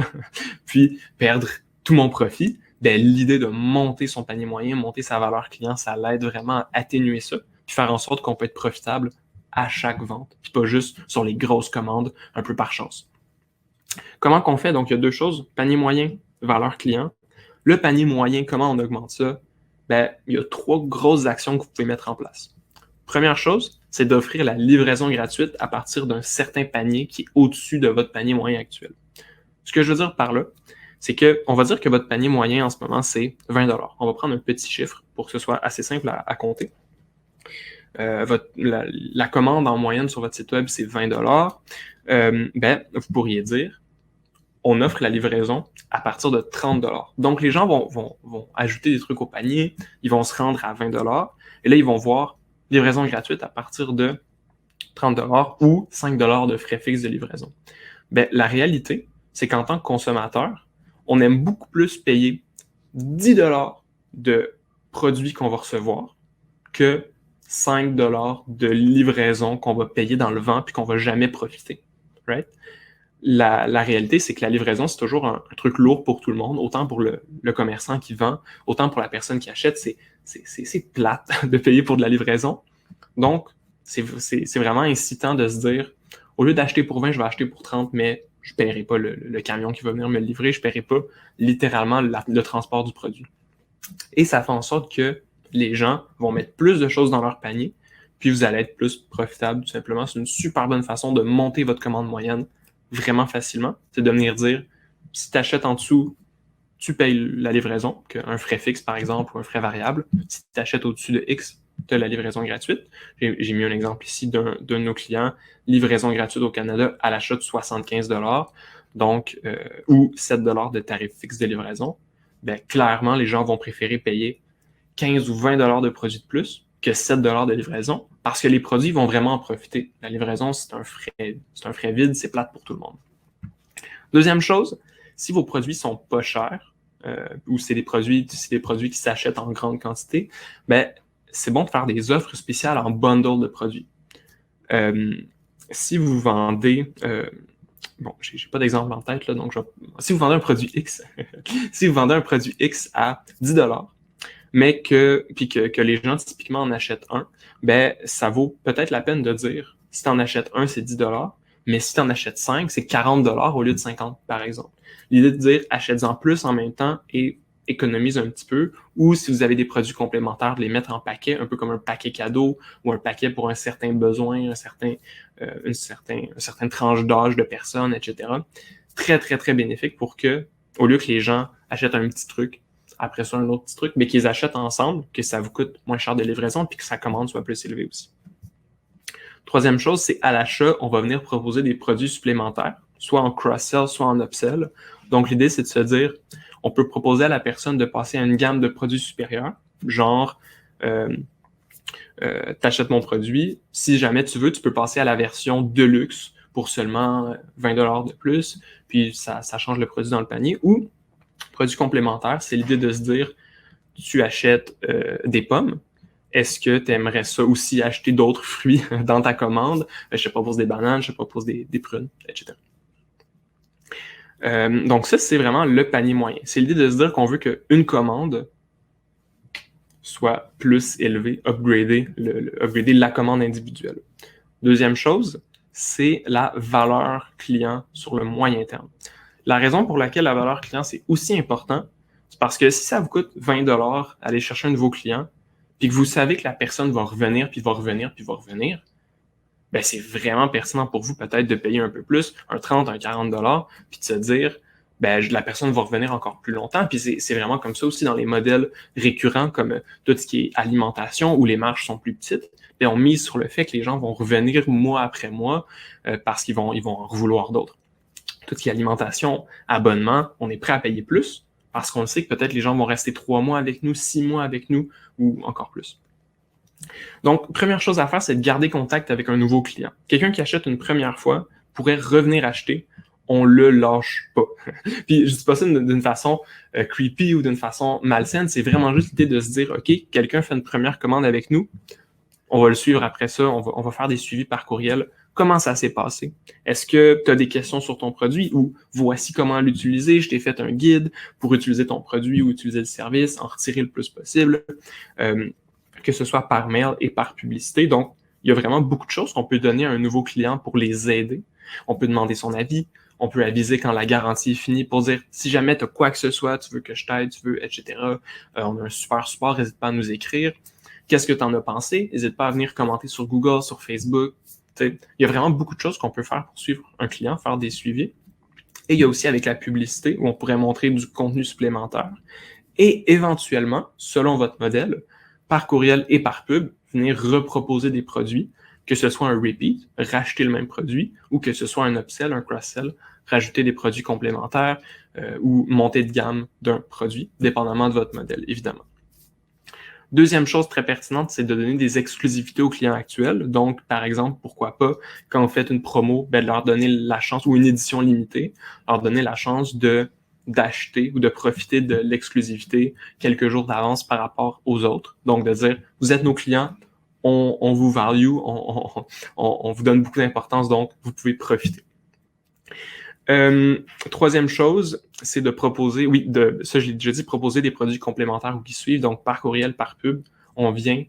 puis perdre tout mon profit. Ben, l'idée de monter son panier moyen, monter sa valeur client, ça l'aide vraiment à atténuer ça, puis faire en sorte qu'on peut être profitable à chaque vente, puis pas juste sur les grosses commandes un peu par chance. Comment qu'on fait? Donc, il y a deux choses, panier moyen, valeur client. Le panier moyen, comment on augmente ça? Ben, il y a 3 grosses actions que vous pouvez mettre en place. Première chose, c'est d'offrir la livraison gratuite à partir d'un certain panier qui est au-dessus de votre panier moyen actuel. Ce que je veux dire par là, c'est qu'on va dire que votre panier moyen en ce moment, c'est 20 $. On va prendre un petit chiffre pour que ce soit assez simple à compter. La commande en moyenne sur votre site web, c'est 20 $. Ben, vous pourriez dire, on offre la livraison à partir de 30 $. Donc, les gens vont ajouter des trucs au panier, ils vont se rendre à 20 $, et là, ils vont voir livraison gratuite à partir de 30 $ ou 5 $ de frais fixes de livraison. Ben, la réalité, c'est qu'en tant que consommateur, on aime beaucoup plus payer 10 $ de produits qu'on va recevoir que 5 $ de livraison qu'on va payer dans le vent puis qu'on va jamais profiter. Right? La réalité, c'est que la livraison, c'est toujours un truc lourd pour tout le monde, autant pour le commerçant qui vend, autant pour la personne qui achète. C'est plate de payer pour de la livraison. Donc, c'est vraiment incitant de se dire, au lieu d'acheter pour 20, je vais acheter pour 30, mais je ne paierai pas le camion qui va venir me le livrer, je ne paierai pas littéralement le transport du produit. Et ça fait en sorte que les gens vont mettre plus de choses dans leur panier, puis vous allez être plus profitable, tout simplement. C'est une super bonne façon de monter votre commande moyenne vraiment facilement. C'est de venir dire, si tu achètes en dessous, tu payes la livraison, un frais fixe par exemple, ou un frais variable. Si tu achètes au-dessus de X, tu as la livraison gratuite. J'ai mis un exemple ici d'un de nos clients, livraison gratuite au Canada à l'achat de 75 $, donc, ou 7 $ de tarif fixe de livraison. Ben, clairement, les gens vont préférer payer 15 ou 20 $ de produits de plus que 7 $ de livraison parce que les produits vont vraiment en profiter. La livraison, c'est un frais vide, c'est plate pour tout le monde. Deuxième chose, si vos produits sont pas chers ou c'est des produits qui s'achètent en grande quantité, ben, c'est bon de faire des offres spéciales en bundle de produits. Si vous vendez... bon, j'ai pas d'exemple en tête, là, donc si vous vendez un produit X, si vous vendez un produit X à 10 $, mais que les gens typiquement en achètent un, ben ça vaut peut-être la peine de dire, si tu en achètes un, c'est 10 $, mais si tu en achètes 5, c'est 40 $ au lieu de 50, par exemple. L'idée de dire, achète-en plus en même temps et économise un petit peu, ou si vous avez des produits complémentaires, de les mettre en paquet, un peu comme un paquet cadeau ou un paquet pour un certain besoin, une certaine tranche d'âge de personnes, etc. Très, très, très bénéfique pour que, au lieu que les gens achètent un petit truc, après ça un autre petit truc, mais qu'ils achètent ensemble, que ça vous coûte moins cher de livraison puis que sa commande soit plus élevée aussi. Troisième chose, c'est à l'achat, on va venir proposer des produits supplémentaires, soit en cross-sell, soit en upsell. Donc, l'idée, c'est de se dire, on peut proposer à la personne de passer à une gamme de produits supérieurs, genre t'achètes mon produit. Si jamais tu veux, tu peux passer à la version Deluxe pour seulement 20$ de plus, puis ça change le produit dans le panier. Ou, produit complémentaire, c'est l'idée de se dire, tu achètes des pommes, est-ce que tu aimerais ça aussi acheter d'autres fruits dans ta commande? Je te propose des bananes, je te propose des prunes, etc. Donc ça, c'est vraiment le panier moyen. C'est l'idée de se dire qu'on veut qu'une commande soit plus élevée, upgrader la commande individuelle. Deuxième chose, c'est la valeur client sur le moyen terme. La raison pour laquelle la valeur client, c'est aussi important, c'est parce que si ça vous coûte 20$ aller chercher un nouveau client, puis que vous savez que la personne va revenir, puis va revenir, puis va revenir, ben c'est vraiment pertinent pour vous peut-être de payer un peu plus, un 30, un 40$, puis de se dire, ben la personne va revenir encore plus longtemps. Puis c'est vraiment comme ça aussi dans les modèles récurrents, comme tout ce qui est alimentation, où les marges sont plus petites. Et on mise sur le fait que les gens vont revenir mois après mois parce qu'ils vont en vouloir d'autres. Tout ce qui est alimentation, abonnement, on est prêt à payer plus parce qu'on sait que peut-être les gens vont rester 3 mois avec nous, 6 mois avec nous ou encore plus. Donc, première chose à faire, c'est de garder contact avec un nouveau client. Quelqu'un qui achète une première fois pourrait revenir acheter. On le lâche pas. Puis je dis pas ça d'une façon creepy ou d'une façon malsaine, c'est vraiment juste l'idée de se dire, OK, quelqu'un fait une première commande avec nous, on va le suivre après ça, on va faire des suivis par courriel. Comment ça s'est passé? Est-ce que tu as des questions sur ton produit ou voici comment l'utiliser? Je t'ai fait un guide pour utiliser ton produit ou utiliser le service, en retirer le plus possible. Que ce soit par mail et par publicité. Donc, il y a vraiment beaucoup de choses qu'on peut donner à un nouveau client pour les aider. On peut demander son avis, on peut aviser quand la garantie est finie pour dire si jamais tu as quoi que ce soit, tu veux que je t'aide, tu veux, etc. On a un super support, n'hésite pas à nous écrire. Qu'est-ce que tu en as pensé? N'hésite pas à venir commenter sur Google, sur Facebook. Il y a vraiment beaucoup de choses qu'on peut faire pour suivre un client, faire des suivis. Et il y a aussi avec la publicité où on pourrait montrer du contenu supplémentaire. Et éventuellement, selon votre modèle, par courriel et par pub, venir reproposer des produits, que ce soit un repeat, racheter le même produit, ou que ce soit un upsell, un cross-sell, rajouter des produits complémentaires ou monter de gamme d'un produit, dépendamment de votre modèle, évidemment. Deuxième chose très pertinente, c'est de donner des exclusivités aux clients actuels. Donc, par exemple, pourquoi pas, quand vous faites une promo, de leur donner la chance, ou une édition limitée, leur donner la chance d'acheter ou de profiter de l'exclusivité quelques jours d'avance par rapport aux autres. Donc, de dire, vous êtes nos clients, on vous value, on vous donne beaucoup d'importance, donc vous pouvez profiter. Troisième chose, c'est de proposer, ça je l'ai déjà dit, proposer des produits complémentaires ou qui suivent, donc par courriel, par pub, on vient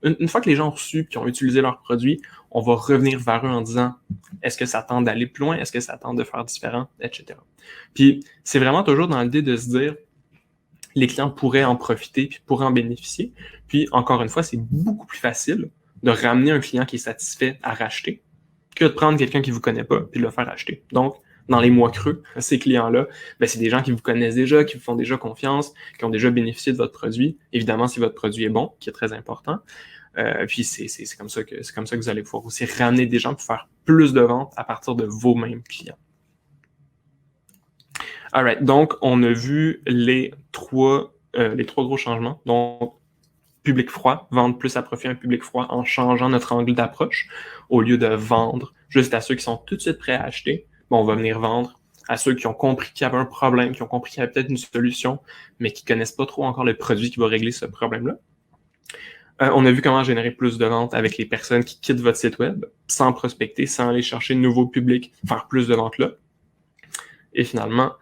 une fois que les gens ont reçu et ont utilisé leurs produits, on va revenir vers eux en disant est-ce que ça tente d'aller plus loin, est-ce que ça tente de faire différent, etc. Puis c'est vraiment toujours dans l'idée de se dire les clients pourraient en profiter puis pourraient en bénéficier. Puis encore une fois, c'est beaucoup plus facile de ramener un client qui est satisfait à racheter que de prendre quelqu'un qui ne vous connaît pas puis de le faire acheter. Donc, dans les mois creux, ces clients-là, ben, c'est des gens qui vous connaissent déjà, qui vous font déjà confiance, qui ont déjà bénéficié de votre produit. Évidemment, si votre produit est bon, qui est très important. Puis c'est comme ça que vous allez pouvoir aussi ramener des gens pour faire plus de ventes à partir de vos mêmes clients. Alright, donc on a vu les trois gros changements. Donc, public froid, vendre plus à profit à un public froid en changeant notre angle d'approche. Au lieu de vendre juste à ceux qui sont tout de suite prêts à acheter, bon, on va venir vendre à ceux qui ont compris qu'il y avait un problème, qui ont compris qu'il y avait peut-être une solution, mais qui ne connaissent pas trop encore le produit qui va régler ce problème-là. On a vu comment générer plus de ventes avec les personnes qui quittent votre site web, sans prospecter, sans aller chercher de nouveaux publics, faire plus de ventes là. Et finalement,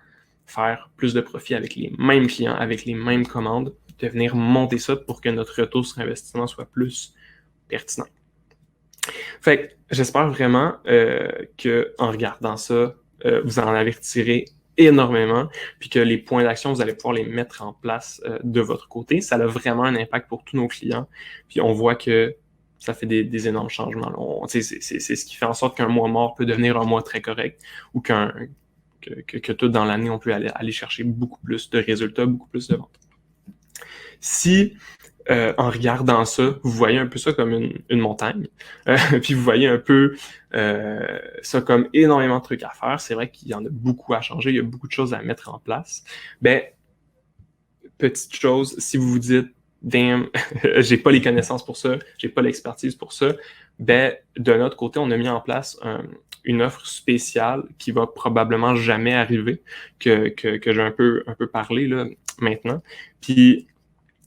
faire plus de profit avec les mêmes clients, avec les mêmes commandes, de venir monter ça pour que notre retour sur investissement soit plus pertinent. Fait que j'espère vraiment qu'en regardant ça, vous en avez retiré énormément, puis que les points d'action, vous allez pouvoir les mettre en place de votre côté. Ça a vraiment un impact pour tous nos clients. Puis on voit que ça fait des énormes changements. C'est ce qui fait en sorte qu'un mois mort peut devenir un mois très correct ou que tout dans l'année, on peut aller chercher beaucoup plus de résultats, beaucoup plus de ventes. Si, en regardant ça, vous voyez un peu ça comme une montagne, puis vous voyez un peu ça comme énormément de trucs à faire, c'est vrai qu'il y en a beaucoup à changer, il y a beaucoup de choses à mettre en place. Ben, petite chose, si vous vous dites, damn, j'ai pas les connaissances pour ça, j'ai pas l'expertise pour ça, ben, de notre côté, on a mis en place une offre spéciale qui va probablement jamais arriver, que j'ai un peu parlé là, maintenant. Puis,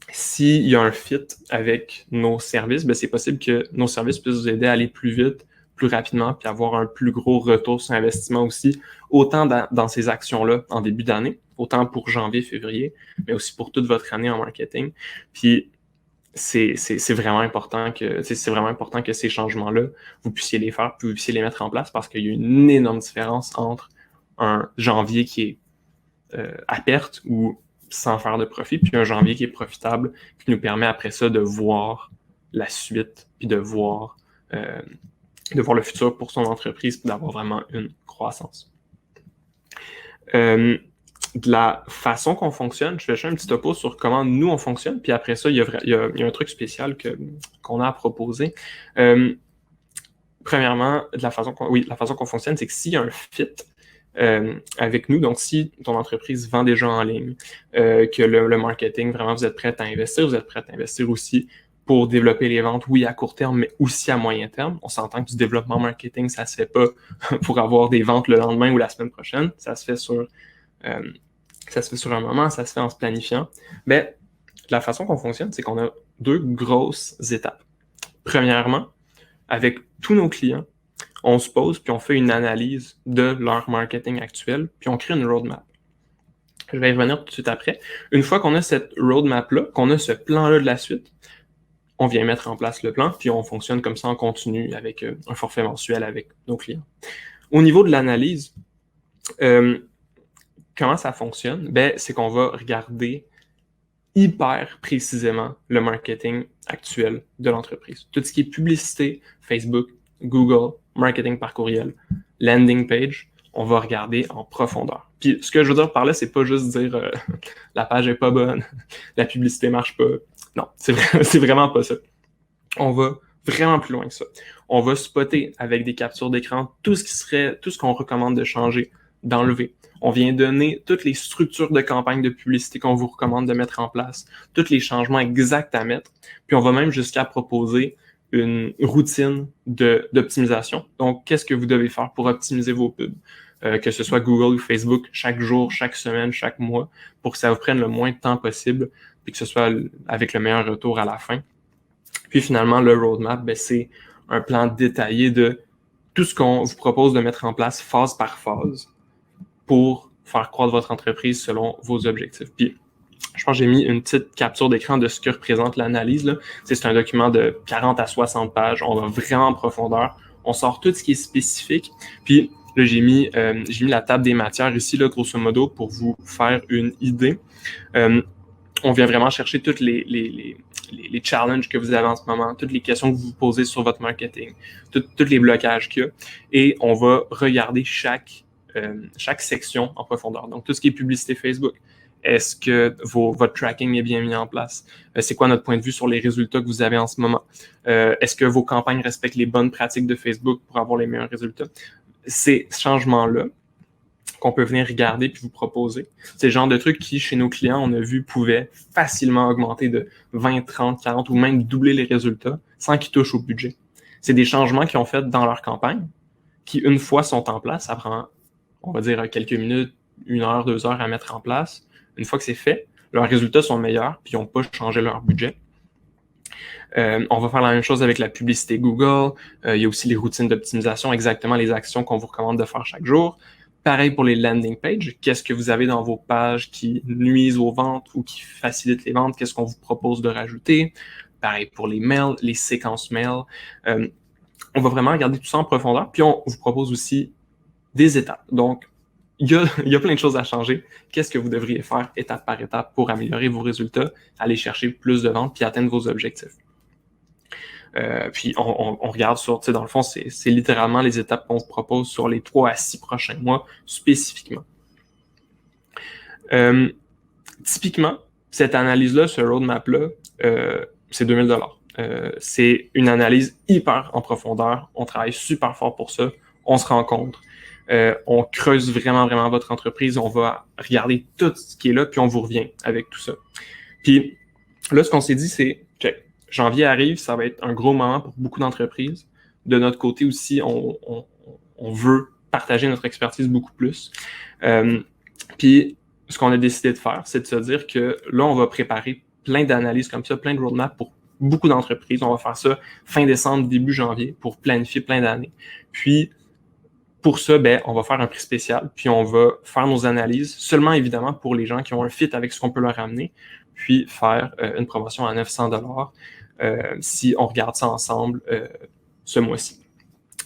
s'il y a un fit avec nos services, ben, c'est possible que nos services puissent vous aider à aller plus vite, plus rapidement, puis avoir un plus gros retour sur investissement aussi, autant dans ces actions-là en début d'année, autant pour janvier, février, mais aussi pour toute votre année en marketing. Puis, c'est vraiment important que ces changements-là, vous puissiez les faire, puis vous puissiez les mettre en place parce qu'il y a une énorme différence entre un janvier qui est à perte ou sans faire de profit, puis un janvier qui est profitable, puis qui nous permet après ça de voir la suite, puis de voir le futur pour son entreprise, puis d'avoir vraiment une croissance. De la façon qu'on fonctionne, je vais faire un petit topo sur comment nous on fonctionne, puis après ça, il y a un truc spécial qu'on a à proposer. Premièrement, la façon qu'on fonctionne, c'est que s'il y a un fit avec nous, donc si ton entreprise vend déjà en ligne, que le marketing, vraiment, vous êtes prêt à investir aussi pour développer les ventes, oui, à court terme, mais aussi à moyen terme. On s'entend que du développement marketing, ça se fait pas pour avoir des ventes le lendemain ou la semaine prochaine. Ça se fait sur un moment, ça se fait en se planifiant. Mais la façon qu'on fonctionne, c'est qu'on a 2 grosses étapes. Premièrement, avec tous nos clients, on se pose puis on fait une analyse de leur marketing actuel, puis on crée une roadmap. Je vais y revenir tout de suite après. Une fois qu'on a cette roadmap-là, qu'on a ce plan-là de la suite, on vient mettre en place le plan, puis on fonctionne comme ça en continu avec un forfait mensuel avec nos clients. Au niveau de l'analyse, comment ça fonctionne? Ben, c'est qu'on va regarder hyper précisément le marketing actuel de l'entreprise. Tout ce qui est publicité, Facebook, Google, marketing par courriel, landing page, on va regarder en profondeur. Puis ce que je veux dire par là, c'est pas juste dire la page est pas bonne, la publicité marche pas. Non, c'est vraiment pas ça. On va vraiment plus loin que ça. On va spotter avec des captures d'écran tout ce qu'on recommande de changer, d'enlever. On vient donner toutes les structures de campagne de publicité qu'on vous recommande de mettre en place, tous les changements exacts à mettre, puis on va même jusqu'à proposer une routine d'optimisation. Donc, qu'est-ce que vous devez faire pour optimiser vos pubs, que ce soit Google ou Facebook, chaque jour, chaque semaine, chaque mois, pour que ça vous prenne le moins de temps possible, puis que ce soit avec le meilleur retour à la fin. Puis finalement, le roadmap, ben, c'est un plan détaillé de tout ce qu'on vous propose de mettre en place phase par phase pour faire croître votre entreprise selon vos objectifs. Puis, je pense que j'ai mis une petite capture d'écran de ce que représente l'analyse, là. C'est un document de 40 à 60 pages. On va vraiment en profondeur. On sort tout ce qui est spécifique. Puis là, j'ai mis la table des matières ici, là, grosso modo, pour vous faire une idée. On vient vraiment chercher toutes les challenges que vous avez en ce moment, toutes les questions que vous vous posez sur votre marketing, tous les blocages qu'il y a. Et on va regarder chaque section en profondeur. Donc, tout ce qui est publicité Facebook. Est-ce que votre tracking est bien mis en place? C'est quoi notre point de vue sur les résultats que vous avez en ce moment? Est-ce que vos campagnes respectent les bonnes pratiques de Facebook pour avoir les meilleurs résultats? Ces changements-là qu'on peut venir regarder puis vous proposer, c'est le genre de trucs qui, chez nos clients, on a vu, pouvaient facilement augmenter de 20, 30, 40 ou même doubler les résultats sans qu'ils touchent au budget. C'est des changements qu'ils ont fait dans leur campagne qui, une fois sont en place, ça prend, on va dire, quelques minutes, 1 heure, 2 heures à mettre en place. Une fois que c'est fait, leurs résultats sont meilleurs puis ils n'ont pas changé leur budget. On va faire la même chose avec la publicité Google. Il y a aussi les routines d'optimisation, exactement les actions qu'on vous recommande de faire chaque jour. Pareil pour les landing pages. Qu'est-ce que vous avez dans vos pages qui nuisent aux ventes ou qui facilitent les ventes? Qu'est-ce qu'on vous propose de rajouter? Pareil pour les mails, les séquences mails. On va vraiment regarder tout ça en profondeur. Puis on vous propose aussi des étapes. Donc, il y a plein de choses à changer. Qu'est-ce que vous devriez faire étape par étape pour améliorer vos résultats, aller chercher plus de ventes puis atteindre vos objectifs? Puis on regarde sur, dans le fond, c'est littéralement les étapes qu'on vous propose sur les 3 à 6 prochains mois spécifiquement. Typiquement, cette analyse-là, ce roadmap-là, c'est 2000 $. C'est une analyse hyper en profondeur. On travaille super fort pour ça. On se rencontre. On creuse vraiment votre entreprise. On va regarder tout ce qui est là, puis on vous revient avec tout ça. Puis, Là, ce qu'on s'est dit, c'est, check, janvier arrive, ça va être un gros moment pour beaucoup d'entreprises. De notre côté aussi, on veut partager notre expertise beaucoup plus. Puis, ce qu'on a décidé de faire, c'est de se dire que là, on va préparer plein d'analyses comme ça, plein de roadmaps pour beaucoup d'entreprises. On va faire ça fin décembre, début janvier pour planifier plein d'années. Puis, pour ça, ben, on va faire un prix spécial, puis on va faire nos analyses, seulement évidemment pour les gens qui ont un fit avec ce qu'on peut leur amener, puis faire une promotion à 900$ si on regarde ça ensemble ce mois-ci.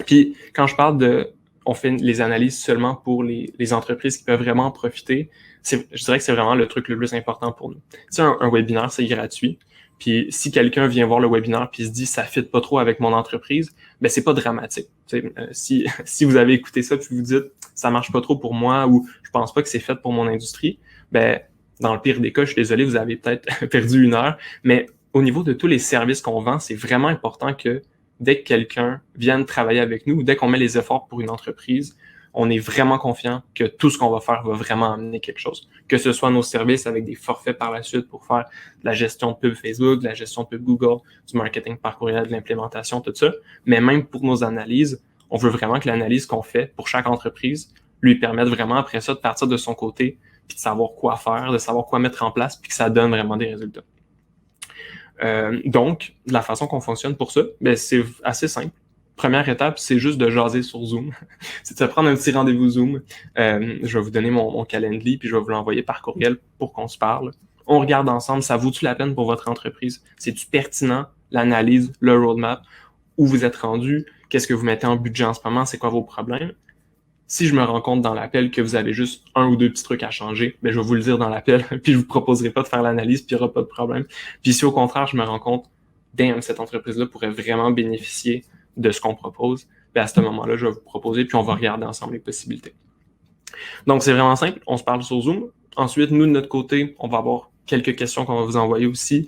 Puis quand je parle de on fait les analyses seulement pour les entreprises qui peuvent vraiment en profiter, je dirais que c'est vraiment le truc le plus important pour nous. Tu sais, un webinaire, c'est gratuit. Puis si quelqu'un vient voir le webinaire puis se dit ça fit pas trop avec mon entreprise, ben c'est pas dramatique. Si vous avez écouté ça puis vous dites ça marche pas trop pour moi ou je pense pas que c'est fait pour mon industrie, ben dans le pire des cas, je suis désolé, vous avez peut-être perdu 1 heure, mais au niveau de tous les services qu'on vend, c'est vraiment important que dès que quelqu'un vienne travailler avec nous, ou dès qu'on met les efforts pour une entreprise, on est vraiment confiant que tout ce qu'on va faire va vraiment amener quelque chose. Que ce soit nos services avec des forfaits par la suite pour faire de la gestion de pub Facebook, de la gestion de pub Google, du marketing par courriel, de l'implémentation, tout ça. Mais même pour nos analyses, on veut vraiment que l'analyse qu'on fait pour chaque entreprise lui permette vraiment après ça de partir de son côté, puis de savoir quoi faire, de savoir quoi mettre en place, puis que ça donne vraiment des résultats. Donc, la façon qu'on fonctionne pour ça, ben, c'est assez simple. Première étape, c'est juste de jaser sur Zoom. C'est de se prendre un petit rendez-vous Zoom. Je vais vous donner mon calendrier, puis je vais vous l'envoyer par courriel pour qu'on se parle. On regarde ensemble, ça vaut-tu la peine pour votre entreprise? C'est-tu pertinent, l'analyse, le roadmap? Où vous êtes rendu? Qu'est-ce que vous mettez en budget en ce moment? C'est quoi vos problèmes? Si je me rends compte dans l'appel que vous avez juste 1 ou 2 petits trucs à changer, ben je vais vous le dire dans l'appel, puis je vous proposerai pas de faire l'analyse, puis il n'y aura pas de problème. Puis si au contraire, je me rends compte, damn, cette entreprise-là pourrait vraiment bénéficier de ce qu'on propose, ben à ce moment-là, je vais vous proposer, puis on va regarder ensemble les possibilités. Donc, c'est vraiment simple, on se parle sur Zoom. Ensuite, nous, de notre côté, on va avoir quelques questions qu'on va vous envoyer aussi.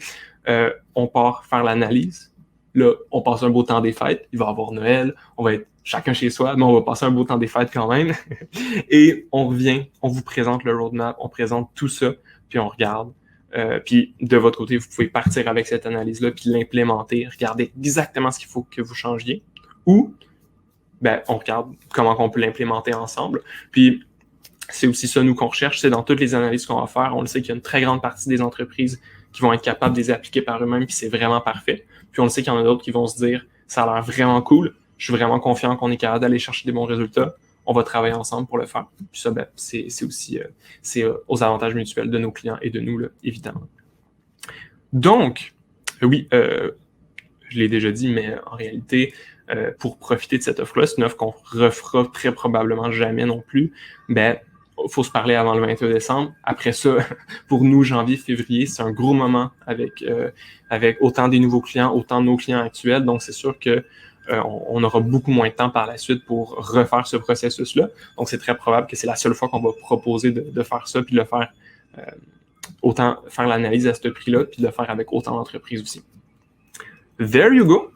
On part faire l'analyse. Là, on passe un beau temps des fêtes, il va y avoir Noël, on va être chacun chez soi, mais on va passer un beau temps des fêtes quand même. Et on revient, on vous présente le roadmap, on présente tout ça, puis on regarde. Puis de votre côté, vous pouvez partir avec cette analyse-là, puis l'implémenter, regarder exactement ce qu'il faut que vous changiez. Ou, ben, on regarde comment on peut l'implémenter ensemble. Puis c'est aussi ça, nous, qu'on recherche, c'est dans toutes les analyses qu'on va faire. On le sait qu'il y a une très grande partie des entreprises qui vont être capables de les appliquer par eux-mêmes, puis c'est vraiment parfait. Puis on le sait qu'il y en a d'autres qui vont se dire, ça a l'air vraiment cool, je suis vraiment confiant qu'on est capable d'aller chercher des bons résultats, on va travailler ensemble pour le faire. Puis ça, ben, c'est aussi aux avantages mutuels de nos clients et de nous, là, évidemment. Donc, oui, je l'ai déjà dit, mais en réalité, pour profiter de cette offre-là, c'est une offre qu'on refera très probablement jamais non plus, ben, il faut se parler avant le 21 décembre. Après ça, pour nous, janvier, février, c'est un gros moment avec autant des nouveaux clients, autant de nos clients actuels. Donc, c'est sûr que on aura beaucoup moins de temps par la suite pour refaire ce processus-là. Donc, c'est très probable que c'est la seule fois qu'on va proposer de faire ça, puis de le faire autant faire l'analyse à ce prix-là, puis de le faire avec autant d'entreprises aussi. There you go.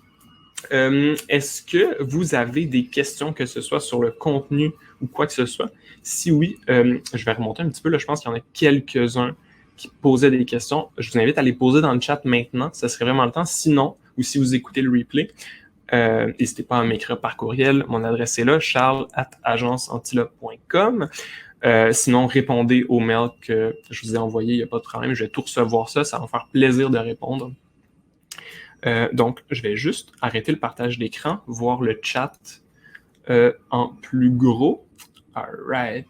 Est-ce que vous avez des questions, que ce soit sur le contenu ou quoi que ce soit? Si oui, je vais remonter un petit peu. Là, je pense qu'il y en a quelques-uns qui posaient des questions. Je vous invite à les poser dans le chat maintenant. Ça serait vraiment le temps. Sinon, ou si vous écoutez le replay, n'hésitez pas à m'écrire par courriel. Mon adresse est là, charles@agenceantilope.com. Sinon, répondez au mail que je vous ai envoyé. Il n'y a pas de problème. Je vais tout recevoir ça. Ça va me faire plaisir de répondre. Donc, je vais juste arrêter le partage d'écran, voir le chat en plus gros. All right.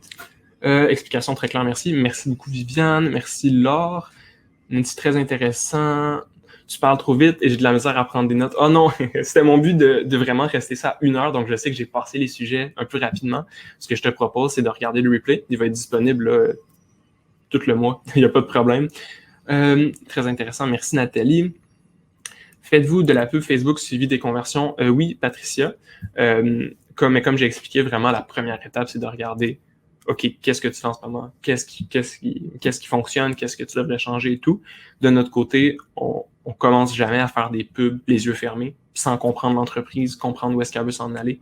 Explication très claire, merci. Merci beaucoup, Viviane. Merci, Laure. Nancy, très intéressant. Tu parles trop vite et j'ai de la misère à prendre des notes. Oh non, c'était mon but de vraiment rester ça à 1 heure, donc je sais que j'ai passé les sujets un peu rapidement. Ce que je te propose, c'est de regarder le replay. Il va être disponible là, tout le mois. Il n'y a pas de problème. Très intéressant. Merci, Nathalie. Faites-vous de la pub Facebook suivi des conversions? Oui, Patricia. Comme j'ai expliqué, vraiment, la première étape, c'est de regarder, OK, qu'est-ce que tu fais en ce moment? Qu'est-ce qui fonctionne? Qu'est-ce que tu devrais changer et tout? De notre côté, on commence jamais à faire des pubs les yeux fermés, sans comprendre l'entreprise, comprendre où est-ce qu'elle veut s'en aller.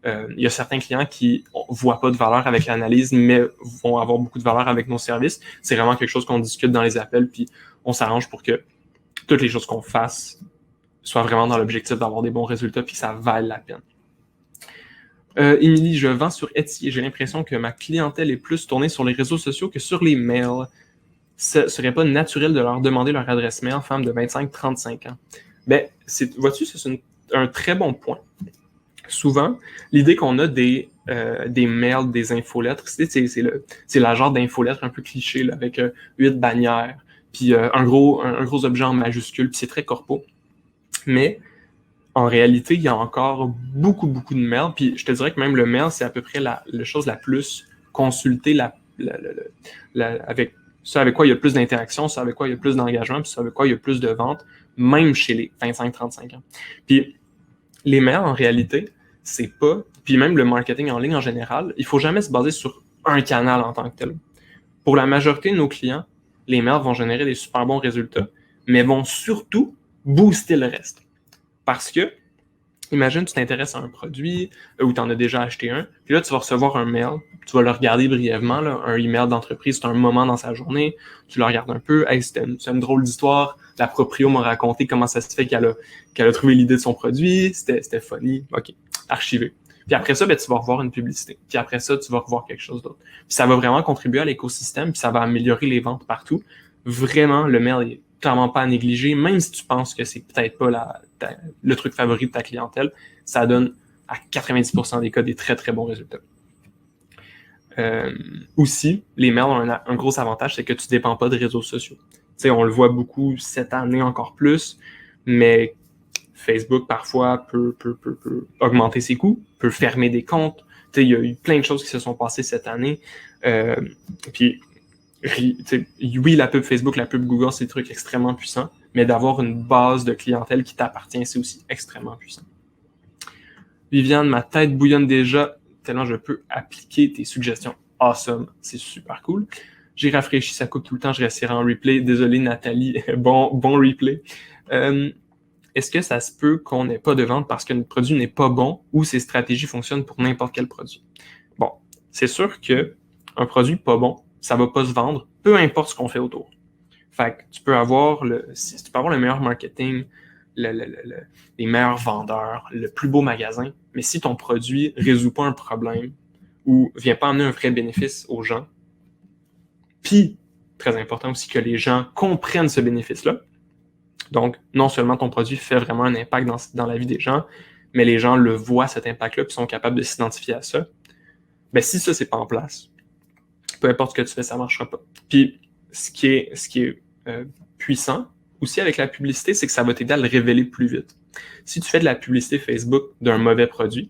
Il y a certains clients qui ne voient pas de valeur avec l'analyse, mais vont avoir beaucoup de valeur avec nos services. C'est vraiment quelque chose qu'on discute dans les appels, puis on s'arrange pour que toutes les choses qu'on fasse soient vraiment dans l'objectif d'avoir des bons résultats puis que ça vaille la peine. Émilie, je vends sur Etsy et j'ai l'impression que ma clientèle est plus tournée sur les réseaux sociaux que sur les mails. Ce serait pas naturel de leur demander leur adresse mail, femme de 25-35 ans. Ben, vois-tu, c'est un très bon point. Souvent, l'idée qu'on a des mails, des infolettres, c'est la genre d'infolettre un peu cliché, là, avec 8 bannières, puis un gros objet en majuscule, puis c'est très corpo. Mais en réalité, il y a encore beaucoup, beaucoup de mails, puis je te dirais que même le mail, c'est à peu près la chose la plus consultée, avec ça avec quoi il y a plus d'interaction, ça avec quoi il y a plus d'engagement, puis ça avec quoi il y a plus de ventes, même chez les 25-35 ans. Puis les mails, en réalité, c'est pas, puis même le marketing en ligne en général, il faut jamais se baser sur un canal en tant que tel. Pour la majorité de nos clients, les mails vont générer des super bons résultats, mais vont surtout booster le reste. Parce que, imagine, tu t'intéresses à un produit ou tu en as déjà acheté un, puis là, tu vas recevoir un mail, tu vas le regarder brièvement, là, un email d'entreprise, c'est un moment dans sa journée, tu le regardes un peu, hey, c'est une drôle d'histoire, la proprio m'a raconté comment ça se fait qu'elle a trouvé l'idée de son produit, c'était funny, ok, archivé. Puis après ça, ben, tu vas revoir une publicité. Puis après ça, tu vas revoir quelque chose d'autre. Puis ça va vraiment contribuer à l'écosystème, puis ça va améliorer les ventes partout. Vraiment, le mail est clairement pas à négliger, même si tu penses que c'est peut-être pas le truc favori de ta clientèle, ça donne à 90% des cas des très très bons résultats. Aussi, les mails ont un gros avantage, c'est que tu ne dépends pas de réseaux sociaux. Tu sais, on le voit beaucoup cette année encore plus, mais Facebook parfois peut augmenter ses coûts, peut fermer des comptes. Tu sais, il y a eu plein de choses qui se sont passées cette année. Puis oui, la pub Facebook, la pub Google, c'est des trucs extrêmement puissants, mais d'avoir une base de clientèle qui t'appartient, c'est aussi extrêmement puissant. Viviane, ma tête bouillonne déjà, tellement je peux appliquer tes suggestions. Awesome, c'est super cool. J'ai rafraîchi, ça coupe tout le temps, je resterai en replay. Désolé Nathalie, bon replay. Est-ce que ça se peut qu'on n'ait pas de vente parce que notre produit n'est pas bon ou ces stratégies fonctionnent pour n'importe quel produit? Bon, c'est sûr qu'un produit pas bon, ça va pas se vendre, peu importe ce qu'on fait autour. Fait que tu peux avoir le meilleur marketing, les meilleurs vendeurs, le plus beau magasin, mais si ton produit résout pas un problème ou vient pas amener un vrai bénéfice aux gens, puis, très important aussi que les gens comprennent ce bénéfice-là. Donc, non seulement ton produit fait vraiment un impact dans la vie des gens, mais les gens le voient, cet impact-là, puis sont capables de s'identifier à ça. Ben, si ça, c'est pas en place, peu importe ce que tu fais, ça marchera pas. Puis, ce qui est puissant aussi avec la publicité, c'est que ça va t'aider à le révéler plus vite. Si tu fais de la publicité Facebook d'un mauvais produit,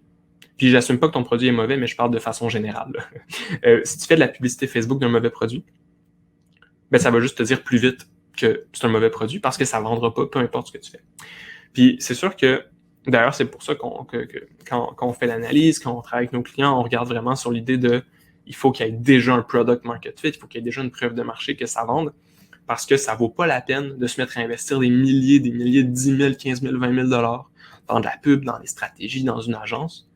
puis j'assume pas que ton produit est mauvais, mais je parle de façon générale. Si tu fais de la publicité Facebook d'un mauvais produit, ben ça va juste te dire plus vite que c'est un mauvais produit parce que ça ne vendra pas, peu importe ce que tu fais. Puis c'est sûr que, d'ailleurs, c'est pour ça quand on fait l'analyse, quand on travaille avec nos clients, on regarde vraiment sur l'idée de il faut qu'il y ait déjà un product market fit, il faut qu'il y ait déjà une preuve de marché que ça vende, parce que ça ne vaut pas la peine de se mettre à investir des milliers, de 10 000, 15 000, 20 000 $ dans de la pub, dans des stratégies, dans une agence,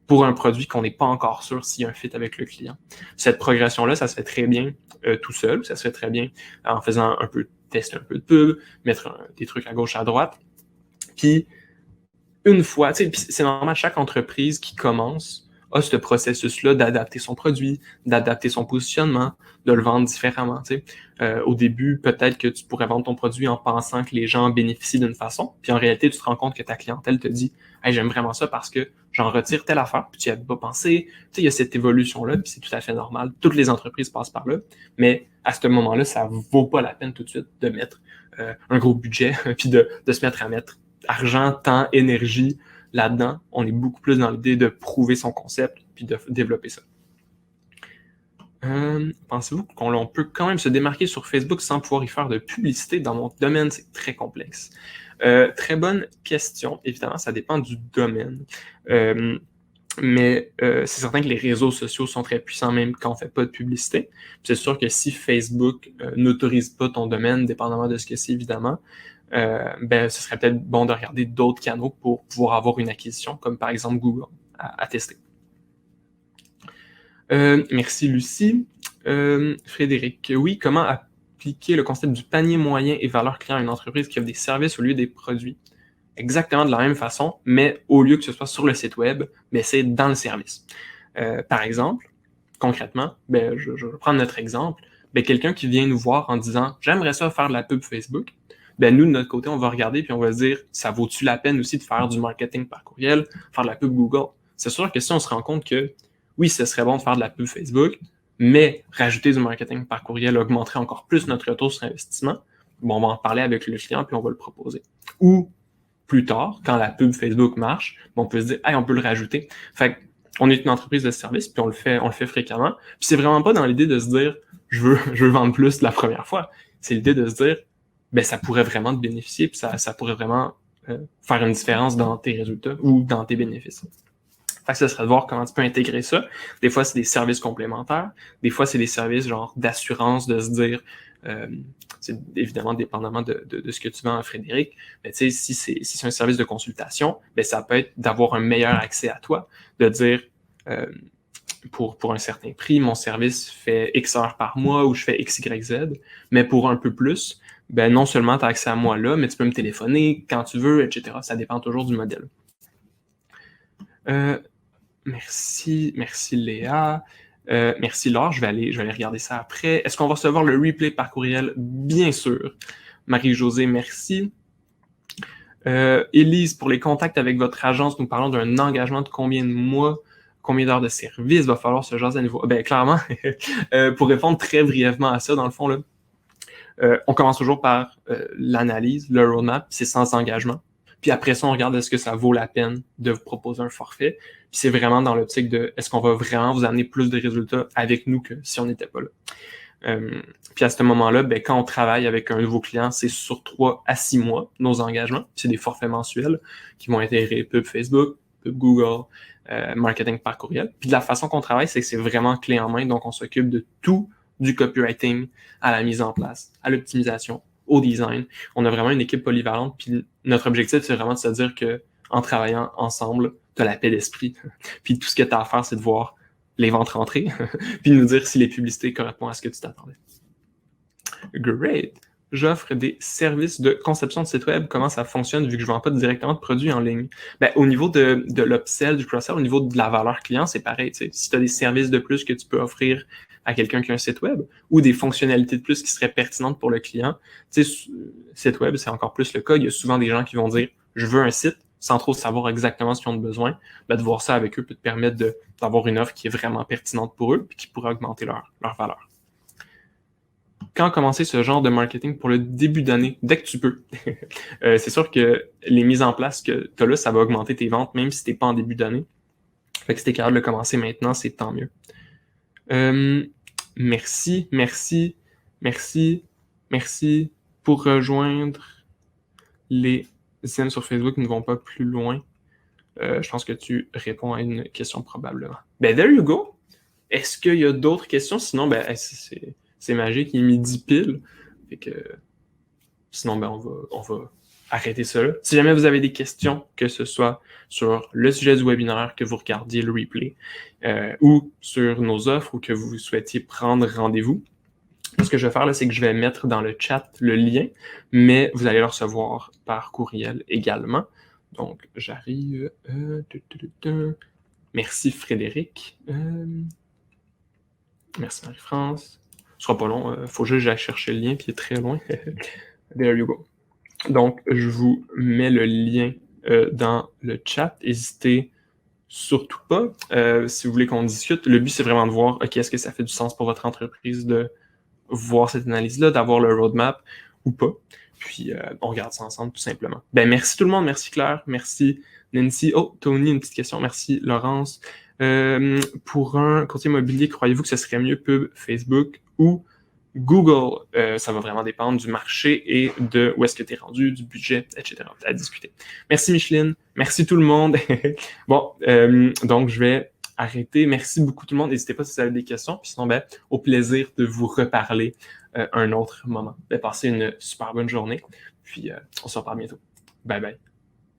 pour un produit qu'on n'est pas encore sûr s'il y a un fit avec le client. Cette progression-là, ça se fait très bien tout seul, ça se fait très bien en faisant tester un peu de pub, mettre des trucs à gauche, à droite. Puis, une fois, c'est normal, chaque entreprise qui commence a ce processus-là d'adapter son produit, d'adapter son positionnement, de le vendre différemment. Au début, peut-être que tu pourrais vendre ton produit en pensant que les gens bénéficient d'une façon, puis en réalité, tu te rends compte que ta clientèle te dit « Hey, j'aime vraiment ça parce que j'en retire telle affaire, puis tu n'y avais pas pensé. » Il y a cette évolution-là, puis c'est tout à fait normal. Toutes les entreprises passent par là, mais à ce moment-là, ça ne vaut pas la peine tout de suite de mettre un gros budget, puis de se mettre à mettre argent, temps, énergie là-dedans. On est beaucoup plus dans l'idée de prouver son concept puis de développer ça. Pensez-vous qu'on peut quand même se démarquer sur Facebook sans pouvoir y faire de publicité? Dans mon domaine, c'est très complexe. Très bonne question. Évidemment, ça dépend du domaine. Mais c'est certain que les réseaux sociaux sont très puissants même quand on ne fait pas de publicité. Puis c'est sûr que si Facebook n'autorise pas ton domaine, dépendamment de ce que c'est évidemment, ce serait peut-être bon de regarder d'autres canaux pour pouvoir avoir une acquisition, comme par exemple Google, à tester. Merci Lucie. Frédéric, oui, comment appliquer le concept du panier moyen et valeur client à une entreprise qui offre des services au lieu des produits? Exactement de la même façon, mais au lieu que ce soit sur le site web, ben, c'est dans le service. Par exemple, concrètement, ben, je vais prendre notre exemple, ben, quelqu'un qui vient nous voir en disant « J'aimerais ça faire de la pub Facebook », ben, nous, de notre côté, on va regarder puis on va se dire « Ça vaut-tu la peine aussi de faire du marketing par courriel, faire de la pub Google? » C'est sûr que si on se rend compte que oui, ce serait bon de faire de la pub Facebook, mais rajouter du marketing par courriel augmenterait encore plus notre retour sur investissement, bon, on va en parler avec le client puis on va le proposer. Ou plus tard, quand la pub Facebook marche, on peut se dire, hey, on peut le rajouter. Fait qu'on est une entreprise de service, puis on le fait fréquemment. Puis c'est vraiment pas dans l'idée de se dire, je veux vendre plus la première fois. C'est l'idée de se dire, ben, ça pourrait vraiment te bénéficier, puis ça pourrait vraiment faire une différence dans tes résultats ou dans tes bénéfices. Fait que ça serait de voir comment tu peux intégrer ça. Des fois, c'est des services complémentaires. Des fois, c'est des services genre d'assurance, de se dire, c'est évidemment dépendamment de ce que tu vends à Frédéric, mais tu sais, si c'est un service de consultation, ben ça peut être d'avoir un meilleur accès à toi, de dire, pour un certain prix, mon service fait X heures par mois ou je fais X, Y, Z, mais pour un peu plus, ben non seulement tu as accès à moi là, mais tu peux me téléphoner quand tu veux, etc. Ça dépend toujours du modèle. Merci Léa. Merci Laure, je vais aller regarder ça après. Est-ce qu'on va recevoir le replay par courriel? Bien sûr. Marie-Josée, merci. Élise, pour les contacts avec votre agence, nous parlons d'un engagement de combien de mois, combien d'heures de service va falloir se jaser à nouveau? Ben, clairement, pour répondre très brièvement à ça, dans le fond, là, on commence toujours par l'analyse, le roadmap, c'est sans engagement. Puis après ça, on regarde est-ce que ça vaut la peine de vous proposer un forfait. Puis c'est vraiment dans l'optique de est-ce qu'on va vraiment vous amener plus de résultats avec nous que si on n'était pas là. Puis à ce moment-là, ben, quand on travaille avec un nouveau client, c'est sur 3 à 6 mois nos engagements. C'est des forfaits mensuels qui vont intégrer pub Facebook, pub Google, marketing par courriel. Puis de la façon qu'on travaille, c'est que c'est vraiment clé en main. Donc on s'occupe de tout, du copywriting à la mise en place, à l'optimisation, au design. On a vraiment une équipe polyvalente. Puis notre objectif, c'est vraiment de se dire que en travaillant ensemble, tu as la paix d'esprit. Puis tout ce que tu as à faire, c'est de voir les ventes rentrer, puis nous dire si les publicités correspondent à ce que tu t'attendais. Great! J'offre des services de conception de site web. Comment ça fonctionne vu que je ne vends pas directement de produits en ligne? Ben, au niveau de l'upsell, du cross-sell, au niveau de la valeur client, c'est pareil. T'sais. Si tu as des services de plus que tu peux offrir à quelqu'un qui a un site web ou des fonctionnalités de plus qui seraient pertinentes pour le client, site web, c'est encore plus le cas. Il y a souvent des gens qui vont dire « je veux un site », sans trop savoir exactement ce qu'ils ont besoin, ben, de voir ça avec eux peut te permettre d'avoir une offre qui est vraiment pertinente pour eux et qui pourrait augmenter leur valeur. Quand commencer ce genre de marketing pour le début d'année? Dès que tu peux. C'est sûr que les mises en place que tu as là, ça va augmenter tes ventes, même si tu n'es pas en début d'année. Fait que si tu es capable de commencer maintenant, c'est tant mieux. Merci pour rejoindre les scènes sur Facebook ne vont pas plus loin. Je pense que tu réponds à une question probablement. Ben, there you go. Est-ce qu'il y a d'autres questions? Sinon, ben, c'est magique, il est midi pile. Fait que, sinon, ben, on va arrêter ça là. Si jamais vous avez des questions, que ce soit sur le sujet du webinaire, que vous regardiez le replay, ou sur nos offres, ou que vous souhaitiez prendre rendez-vous, ce que je vais faire, là, c'est que je vais mettre dans le chat le lien, mais vous allez le recevoir par courriel également. Donc, j'arrive. Merci Frédéric. Merci Marie-France. Ce sera pas long. Faut juste que j'aille chercher le lien, puis il est très loin. There you go. Donc, je vous mets le lien dans le chat. N'hésitez surtout pas. Si vous voulez qu'on discute, le but, c'est vraiment de voir, OK, est-ce que ça fait du sens pour votre entreprise de voir cette analyse-là, d'avoir le roadmap ou pas. Puis, on regarde ça ensemble, tout simplement. Ben, merci tout le monde. Merci Claire. Merci Nancy. Oh, Tony, une petite question. Merci Laurence. Pour un courtier immobilier, croyez-vous que ce serait mieux pub Facebook ou Google? Ça va vraiment dépendre du marché et de où est-ce que tu es rendu, du budget, etc. À discuter. Merci Micheline. Merci tout le monde. Bon, donc je vais arrêter. Merci beaucoup tout le monde. N'hésitez pas si vous avez des questions. Puis sinon, ben, au plaisir de vous reparler un autre moment. Passez une super bonne journée. Puis on se reparle bientôt. Bye bye.